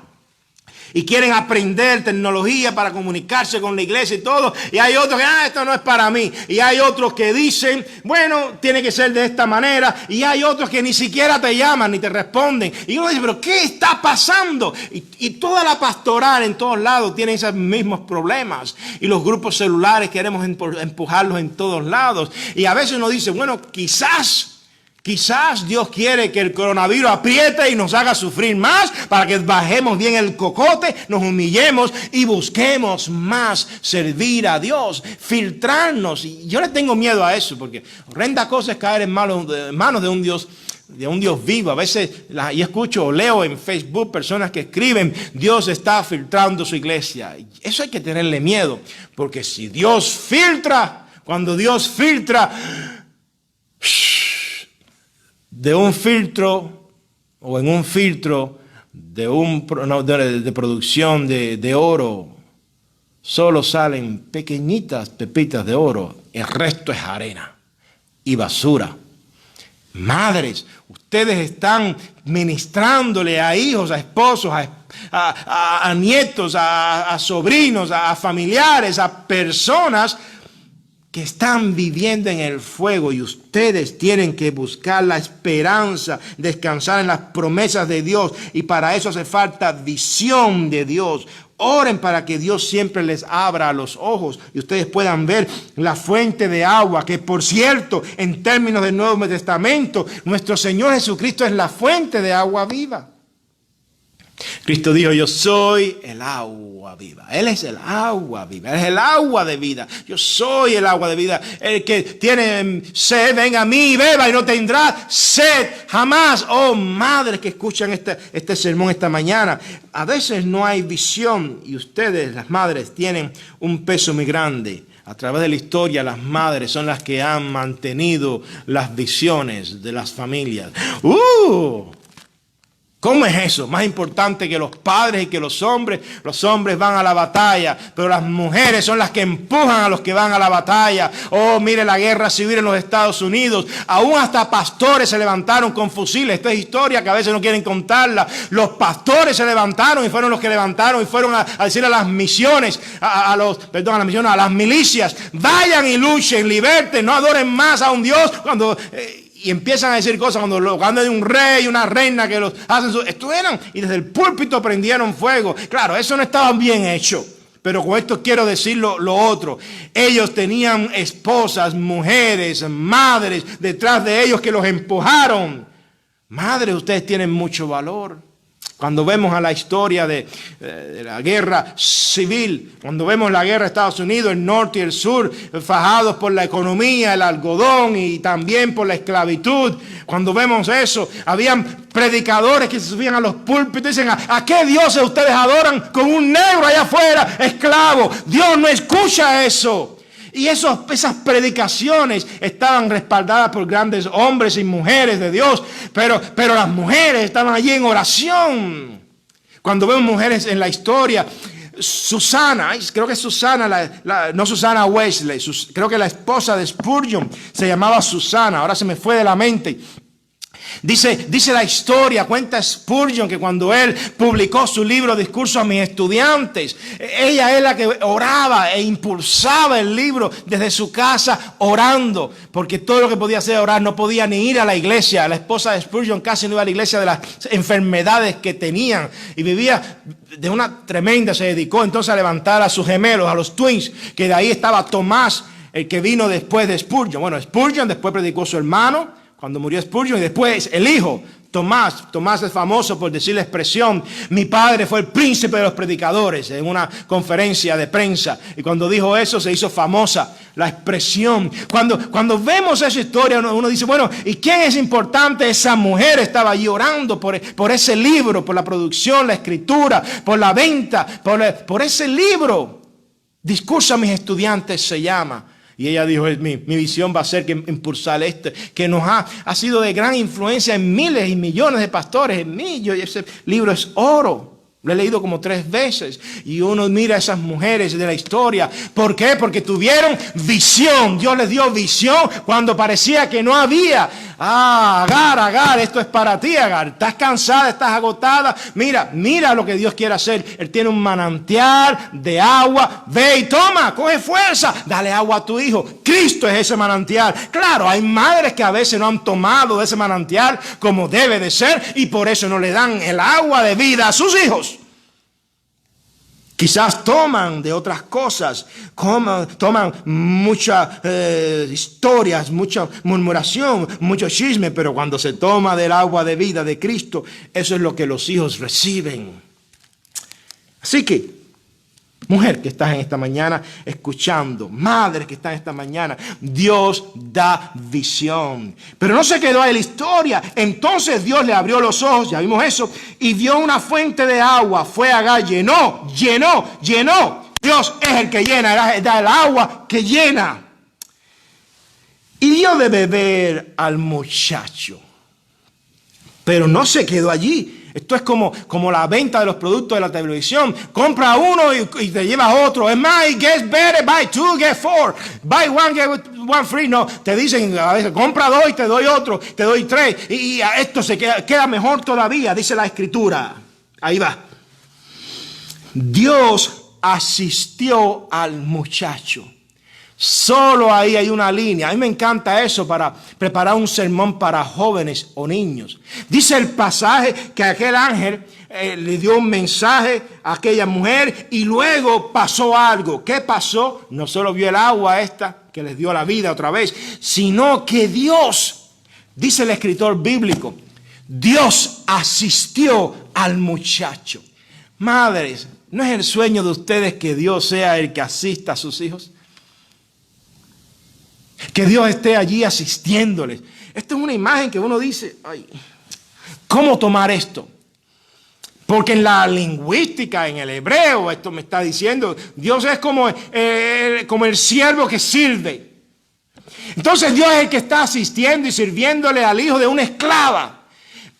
Y quieren aprender tecnología para comunicarse con la iglesia y todo. Y hay otros que, esto no es para mí. Y hay otros que dicen, bueno, tiene que ser de esta manera. Y hay otros que ni siquiera te llaman ni te responden. Y uno dice, pero ¿qué está pasando? Y toda la pastoral en todos lados tiene esos mismos problemas. Y los grupos celulares queremos empujarlos en todos lados. Y a veces uno dice, bueno, quizás Quizás Dios quiere que el coronavirus apriete y nos haga sufrir más para que bajemos bien el cocote, nos humillemos y busquemos más servir a Dios, filtrarnos. Y yo le tengo miedo a eso porque horrenda cosa es caer en manos de un Dios vivo. A veces y escucho o leo en Facebook personas que escriben: Dios está filtrando su iglesia. Eso hay que tenerle miedo, porque si Dios filtra, cuando Dios filtra de un filtro o en un filtro de producción de oro, solo salen pequeñitas pepitas de oro. El resto es arena y basura. Madres, ustedes están ministrándole a hijos, a esposos, a nietos, a sobrinos, a familiares, a personas que están viviendo en el fuego, y ustedes tienen que buscar la esperanza, descansar en las promesas de Dios, y para eso hace falta visión de Dios. Oren para que Dios siempre les abra los ojos y ustedes puedan ver la fuente de agua, que por cierto, en términos del Nuevo Testamento, nuestro Señor Jesucristo es la fuente de agua viva. Cristo dijo: yo soy el agua viva. Él es el agua viva, Él es el agua de vida. Yo soy el agua de vida. El que tiene sed, venga a mí y beba, y no tendrá sed jamás. Oh, madres que escuchan este sermón esta mañana, a veces no hay visión, y ustedes, las madres, tienen un peso muy grande. A través de la historia, las madres son las que han mantenido las visiones de las familias. ¿Cómo es eso? Más importante que los padres y que los hombres. Los hombres van a la batalla, pero las mujeres son las que empujan a los que van a la batalla. Oh, mire la guerra civil en los Estados Unidos. Aún hasta pastores se levantaron con fusiles. Esta es historia que a veces no quieren contarla. Los pastores se levantaron y fueron los que levantaron y fueron a decir a las misiones, a las milicias: vayan y luchen, liberten, no adoren más a un Dios cuando... Y empiezan a decir cosas cuando hay un rey y una reina que los hacen. Esto eran, y desde el púlpito prendieron fuego. Claro, eso no estaba bien hecho. Pero con esto quiero decir lo otro. Ellos tenían esposas, mujeres, madres detrás de ellos que los empujaron. Madres, ustedes tienen mucho valor. Cuando vemos a la historia de la guerra civil, cuando vemos la guerra de Estados Unidos, el norte y el sur, fajados por la economía, el algodón y también por la esclavitud, cuando vemos eso, habían predicadores que se subían a los púlpitos y dicen: ¿a qué dioses ustedes adoran con un negro allá afuera, esclavo? Dios no escucha eso. Y esas predicaciones estaban respaldadas por grandes hombres y mujeres de Dios, pero las mujeres estaban allí en oración. Cuando vemos mujeres en la historia, Susana, creo que es Susana, no Susana Wesley, creo que la esposa de Spurgeon se llamaba Susana, ahora se me fue de la mente. Dice la historia, cuenta Spurgeon, que cuando él publicó su libro Discurso a mis estudiantes, ella es la que oraba e impulsaba el libro desde su casa orando, porque todo lo que podía hacer era orar, no podía ni ir a la iglesia. La esposa de Spurgeon casi no iba a la iglesia de las enfermedades que tenían y vivía de una tremenda. Se dedicó entonces a levantar a sus gemelos, a los twins, que de ahí estaba Tomás, el que vino después de Spurgeon. Bueno, Spurgeon después predicó su hermano cuando murió Spurgeon, y después el hijo, Tomás. Tomás es famoso por decir la expresión: mi padre fue el príncipe de los predicadores, en una conferencia de prensa. Y cuando dijo eso se hizo famosa la expresión. Cuando vemos esa historia, uno dice: bueno, ¿y quién es importante? Esa mujer estaba allí orando por ese libro, por la producción, la escritura, por la venta, por ese libro. Discurso a mis estudiantes se llama. Y ella dijo: mi visión va a ser que impulsar que nos ha sido de gran influencia en miles y millones de pastores, en mí. Y ese libro es oro. Lo he leído como 3 veces. Y uno mira a esas mujeres de la historia. ¿Por qué? Porque tuvieron visión. Dios les dio visión cuando parecía que no había. Agar, esto es para ti, Agar. Estás cansada, estás agotada. Mira lo que Dios quiere hacer. Él tiene un manantial de agua. Ve y toma, coge fuerza. Dale agua a tu hijo. Cristo es ese manantial. Claro, hay madres que a veces no han tomado de ese manantial como debe de ser, y por eso no le dan el agua de vida a sus hijos. Quizás toman de otras cosas, toman muchas historias, mucha murmuración, mucho chisme, pero cuando se toma del agua de vida de Cristo, eso es lo que los hijos reciben. Así que, mujer que estás en esta mañana escuchando, madre que está en esta mañana, Dios da visión. Pero no se quedó ahí la historia. Entonces Dios le abrió los ojos, ya vimos eso, y vio una fuente de agua. Fue allá, llenó. Dios es el que llena, da el agua que llena. Y dio de beber al muchacho. Pero no se quedó allí. Esto es como la venta de los productos de la televisión. Compra uno y te llevas otro. Es más, it gets better, buy two, get four. Buy one, get one free. No, te dicen a veces, compra dos y te doy otro, te doy tres. Y esto se queda mejor todavía, dice la Escritura. Ahí va. Dios asistió al muchacho. Solo ahí hay una línea. A mí me encanta eso para preparar un sermón para jóvenes o niños. Dice el pasaje que aquel ángel le dio un mensaje a aquella mujer y luego pasó algo. ¿Qué pasó? No solo vio el agua esta que les dio la vida otra vez, sino que Dios, dice el escritor bíblico, Dios asistió al muchacho. Madres, ¿no es el sueño de ustedes que Dios sea el que asista a sus hijos? Que Dios esté allí asistiéndoles. Esta es una imagen que uno dice, ay, ¿cómo tomar esto? Porque en la lingüística, en el hebreo, esto me está diciendo, Dios es como el siervo que sirve. Entonces Dios es el que está asistiendo y sirviéndole al hijo de una esclava.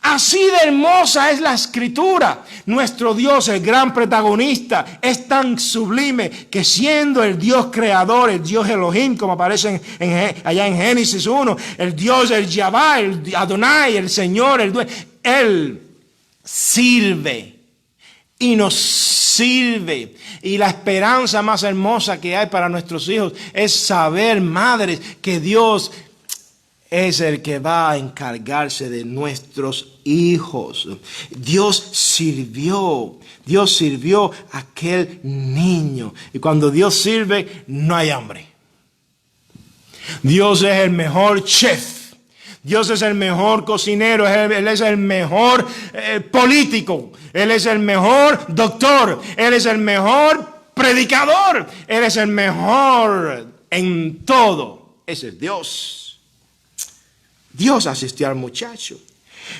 Así de hermosa es la Escritura. Nuestro Dios, el gran protagonista, es tan sublime que siendo el Dios creador, el Dios Elohim, como aparece allá en Génesis 1, el Dios, el Yahvá, el Adonai, el Señor, el dueño, Él sirve y nos sirve. Y la esperanza más hermosa que hay para nuestros hijos es saber, madres, que Dios es el que va a encargarse de nuestros hijos. Dios sirvió a aquel niño. Y cuando Dios sirve, no hay hambre. Dios es el mejor chef. Dios es el mejor cocinero. Él es el mejor político. Él es el mejor doctor. Él es el mejor predicador. Él es el mejor en todo. Ese es Dios. Dios asistió al muchacho.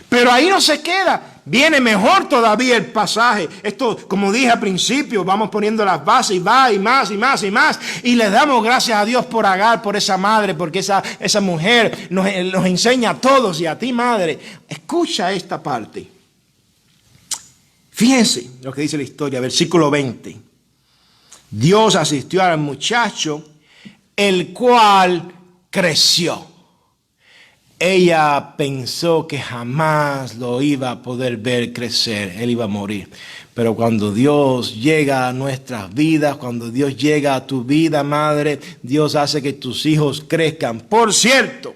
Pero ahí no se queda. Viene mejor todavía el pasaje. Esto, como dije al principio, vamos poniendo las bases y va y más y más y más. Y le damos gracias a Dios por Agar, por esa madre, porque esa mujer nos enseña a todos y a ti, madre. Escucha esta parte. Fíjense lo que dice la historia, versículo 20. Dios asistió al muchacho, el cual creció. Ella pensó que jamás lo iba a poder ver crecer, él iba a morir. Pero cuando Dios llega a nuestras vidas, cuando Dios llega a tu vida, madre, Dios hace que tus hijos crezcan. Por cierto,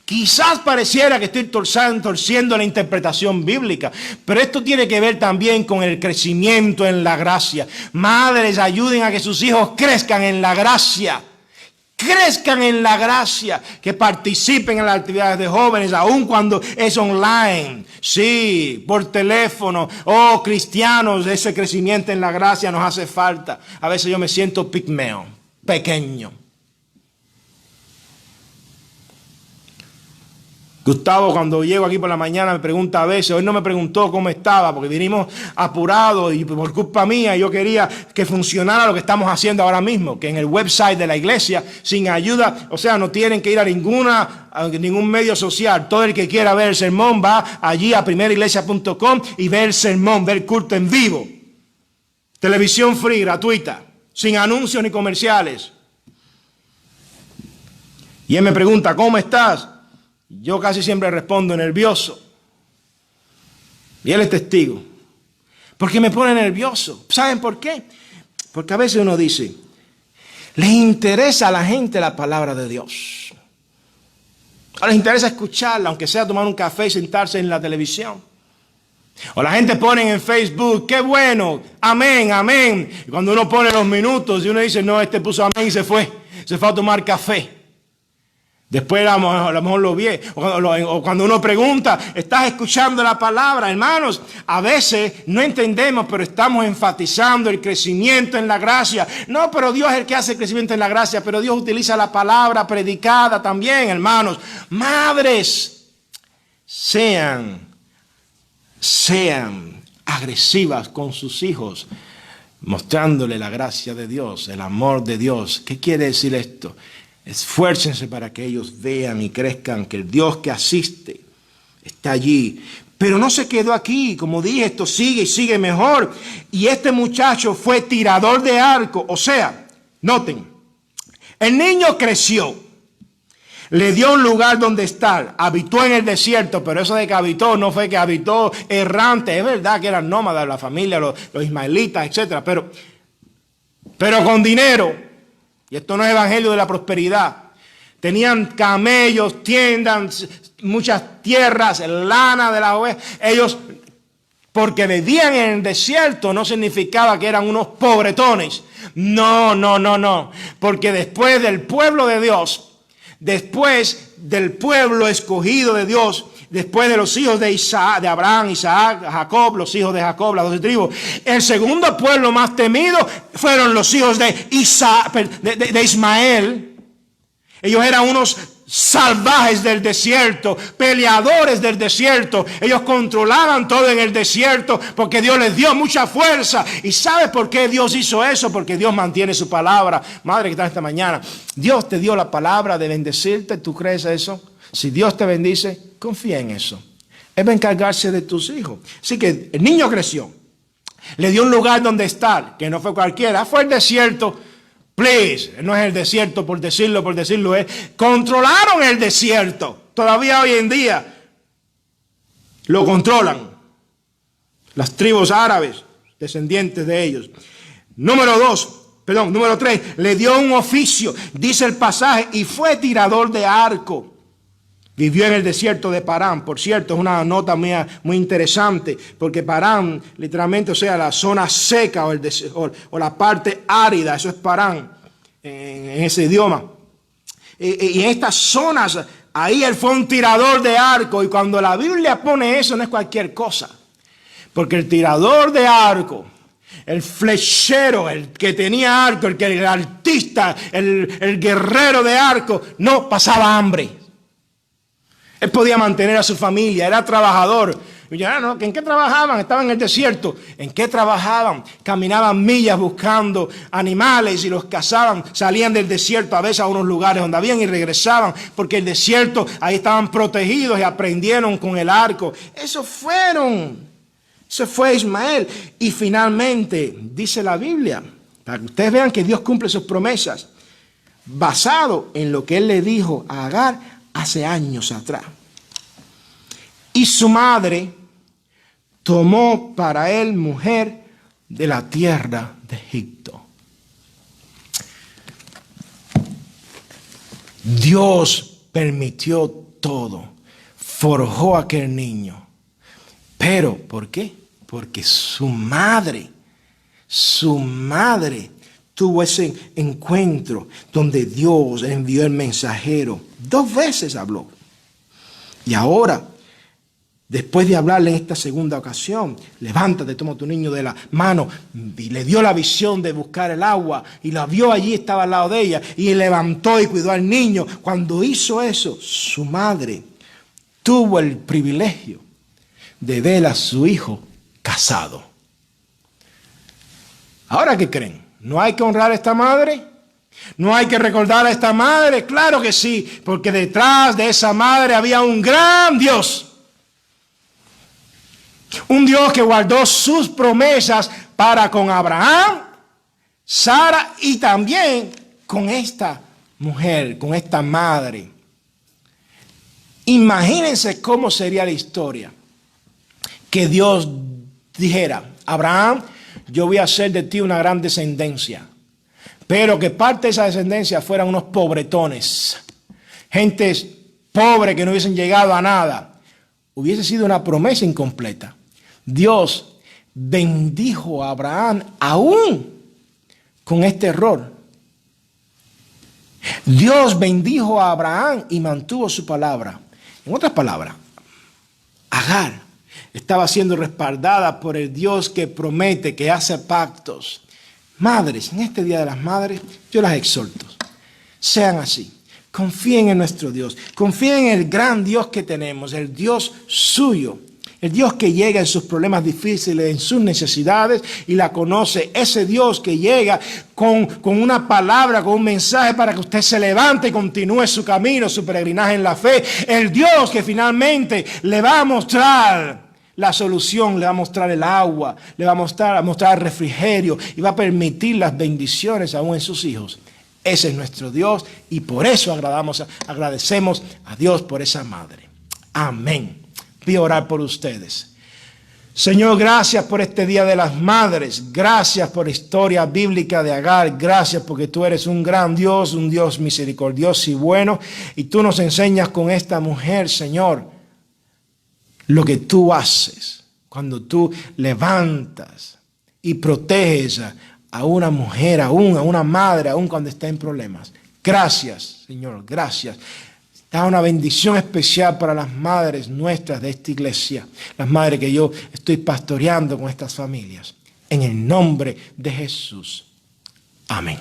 quizás pareciera que estoy torciendo la interpretación bíblica, pero esto tiene que ver también con el crecimiento en la gracia. Madres, ayuden a que sus hijos crezcan en la gracia. Crezcan en la gracia, que participen en las actividades de jóvenes, aun cuando es online, sí, por teléfono. Oh, cristianos, ese crecimiento en la gracia nos hace falta. A veces yo me siento pigmeo, pequeño. Gustavo, cuando llego aquí por la mañana, me pregunta a veces, hoy no me preguntó cómo estaba, porque vinimos apurados y por culpa mía yo quería que funcionara lo que estamos haciendo ahora mismo, que en el website de la iglesia, sin ayuda, o sea, no tienen que ir a ningún medio social. Todo el que quiera ver el sermón va allí a primeraiglesia.com y ve el sermón, ve el culto en vivo. Televisión free, gratuita, sin anuncios ni comerciales. Y él me pregunta, ¿cómo estás? Yo casi siempre respondo nervioso. Y él es testigo. Porque me pone nervioso. ¿Saben por qué? Porque a veces uno dice, les interesa a la gente la palabra de Dios. Les interesa escucharla, aunque sea tomar un café y sentarse en la televisión. O la gente pone en Facebook, qué bueno, amén, amén. Y cuando uno pone los minutos y uno dice, no, este puso amén y se fue a tomar café. Después a lo mejor lo vi. O cuando uno pregunta, ¿estás escuchando la palabra? Hermanos, a veces no entendemos, pero estamos enfatizando el crecimiento en la gracia. No, pero Dios es el que hace el crecimiento en la gracia, pero Dios utiliza la palabra predicada también, hermanos. Madres, sean agresivas con sus hijos, mostrándole la gracia de Dios, el amor de Dios. ¿Qué quiere decir esto? Esfuércense para que ellos vean y crezcan que el Dios que asiste está allí. Pero no se quedó aquí, como dije, esto sigue y sigue mejor. Y este muchacho fue tirador de arco. O sea, noten, el niño creció, le dio un lugar donde estar, habitó en el desierto, pero eso de que habitó no fue que habitó errante. Es verdad que eran nómadas, la familia, los ismaelitas, etc. Pero con dinero. Y esto no es evangelio de la prosperidad. Tenían camellos, tiendas, muchas tierras, lana de la oveja. Ellos, porque vivían en el desierto, no significaba que eran unos pobretones. No. Porque después del pueblo de Dios, después del pueblo escogido de Dios, después de los hijos de Isaac, de Abraham, Isaac, Jacob, los hijos de Jacob, las 12 tribus, el segundo pueblo más temido fueron los hijos de Ismael. Ellos eran unos salvajes del desierto, peleadores del desierto. Ellos controlaban todo en el desierto porque Dios les dio mucha fuerza. ¿Y sabe por qué Dios hizo eso? Porque Dios mantiene su palabra. Madre que está esta mañana, Dios te dio la palabra de bendecirte. ¿Tú crees eso? Si Dios te bendice, confía en eso. Él va a encargarse de tus hijos. Así que el niño creció. Le dio un lugar donde estar, que no fue cualquiera, fue el desierto. Please, no es el desierto por decirlo, controlaron el desierto. Todavía hoy en día lo controlan las tribus árabes, descendientes de ellos. Número 3, le dio un oficio, dice el pasaje, y fue tirador de arco. Vivió en el desierto de Parán. Por cierto, es una nota muy interesante, porque Parán, literalmente, o sea, la zona seca o la parte árida, eso es Parán en ese idioma. Y en estas zonas, ahí él fue un tirador de arco. Y cuando la Biblia pone eso, no es cualquier cosa. Porque el tirador de arco, el flechero, el que tenía arco, el artista, el guerrero de arco, no pasaba hambre. Él podía mantener a su familia, era trabajador. Y ya, ¿no? ¿En qué trabajaban? Estaban en el desierto. ¿En qué trabajaban? Caminaban millas buscando animales y los cazaban. Salían del desierto a veces a unos lugares donde habían y regresaban. Porque el desierto, ahí estaban protegidos y aprendieron con el arco. Eso fue Ismael. Y finalmente, dice la Biblia, para que ustedes vean que Dios cumple sus promesas, basado en lo que Él le dijo a Agar hace años atrás. Y su madre tomó para él mujer de la tierra de Egipto. Dios permitió todo, forjó a aquel niño. Pero, ¿por qué? Porque su madre tuvo ese encuentro donde Dios envió el mensajero. 2 veces habló. Y ahora, después de hablarle en esta segunda ocasión, levántate, toma a tu niño de la mano, y le dio la visión de buscar el agua, y la vio allí, estaba al lado de ella, y levantó y cuidó al niño. Cuando hizo eso, su madre tuvo el privilegio de ver a su hijo casado. ¿Ahora qué creen? ¿No hay que honrar a esta madre? ¿No hay que recordar a esta madre? Claro que sí, porque detrás de esa madre había un gran Dios. Un Dios que guardó sus promesas para con Abraham, Sara y también con esta mujer, con esta madre. Imagínense cómo sería la historia. Que Dios dijera, Abraham, yo voy a hacer de ti una gran descendencia. Pero que parte de esa descendencia fueran unos pobretones. Gentes pobres que no hubiesen llegado a nada. Hubiese sido una promesa incompleta. Dios bendijo a Abraham aún con este error. Dios bendijo a Abraham y mantuvo su palabra. En otras palabras, Agar estaba siendo respaldada por el Dios que promete, que hace pactos. Madres, en este Día de las Madres, yo las exhorto. Sean así. Confíen en nuestro Dios. Confíen en el gran Dios que tenemos, el Dios suyo. El Dios que llega en sus problemas difíciles, en sus necesidades y la conoce. Ese Dios que llega con una palabra, con un mensaje para que usted se levante y continúe su camino, su peregrinaje en la fe. El Dios que finalmente le va a mostrar la solución, le va a mostrar el agua, le va a mostrar el refrigerio y va a permitir las bendiciones aún en sus hijos. Ese es nuestro Dios y por eso agradecemos a Dios por esa madre. Amén. Voy a orar por ustedes. Señor, gracias por este Día de las Madres. Gracias por la historia bíblica de Agar. Gracias porque tú eres un gran Dios, un Dios misericordioso y bueno. Y tú nos enseñas con esta mujer, Señor, lo que tú haces cuando tú levantas y proteges a una mujer, a una madre, aún cuando está en problemas. Gracias, Señor, gracias. Da una bendición especial para las madres nuestras de esta iglesia, las madres que yo estoy pastoreando con estas familias. En el nombre de Jesús. Amén.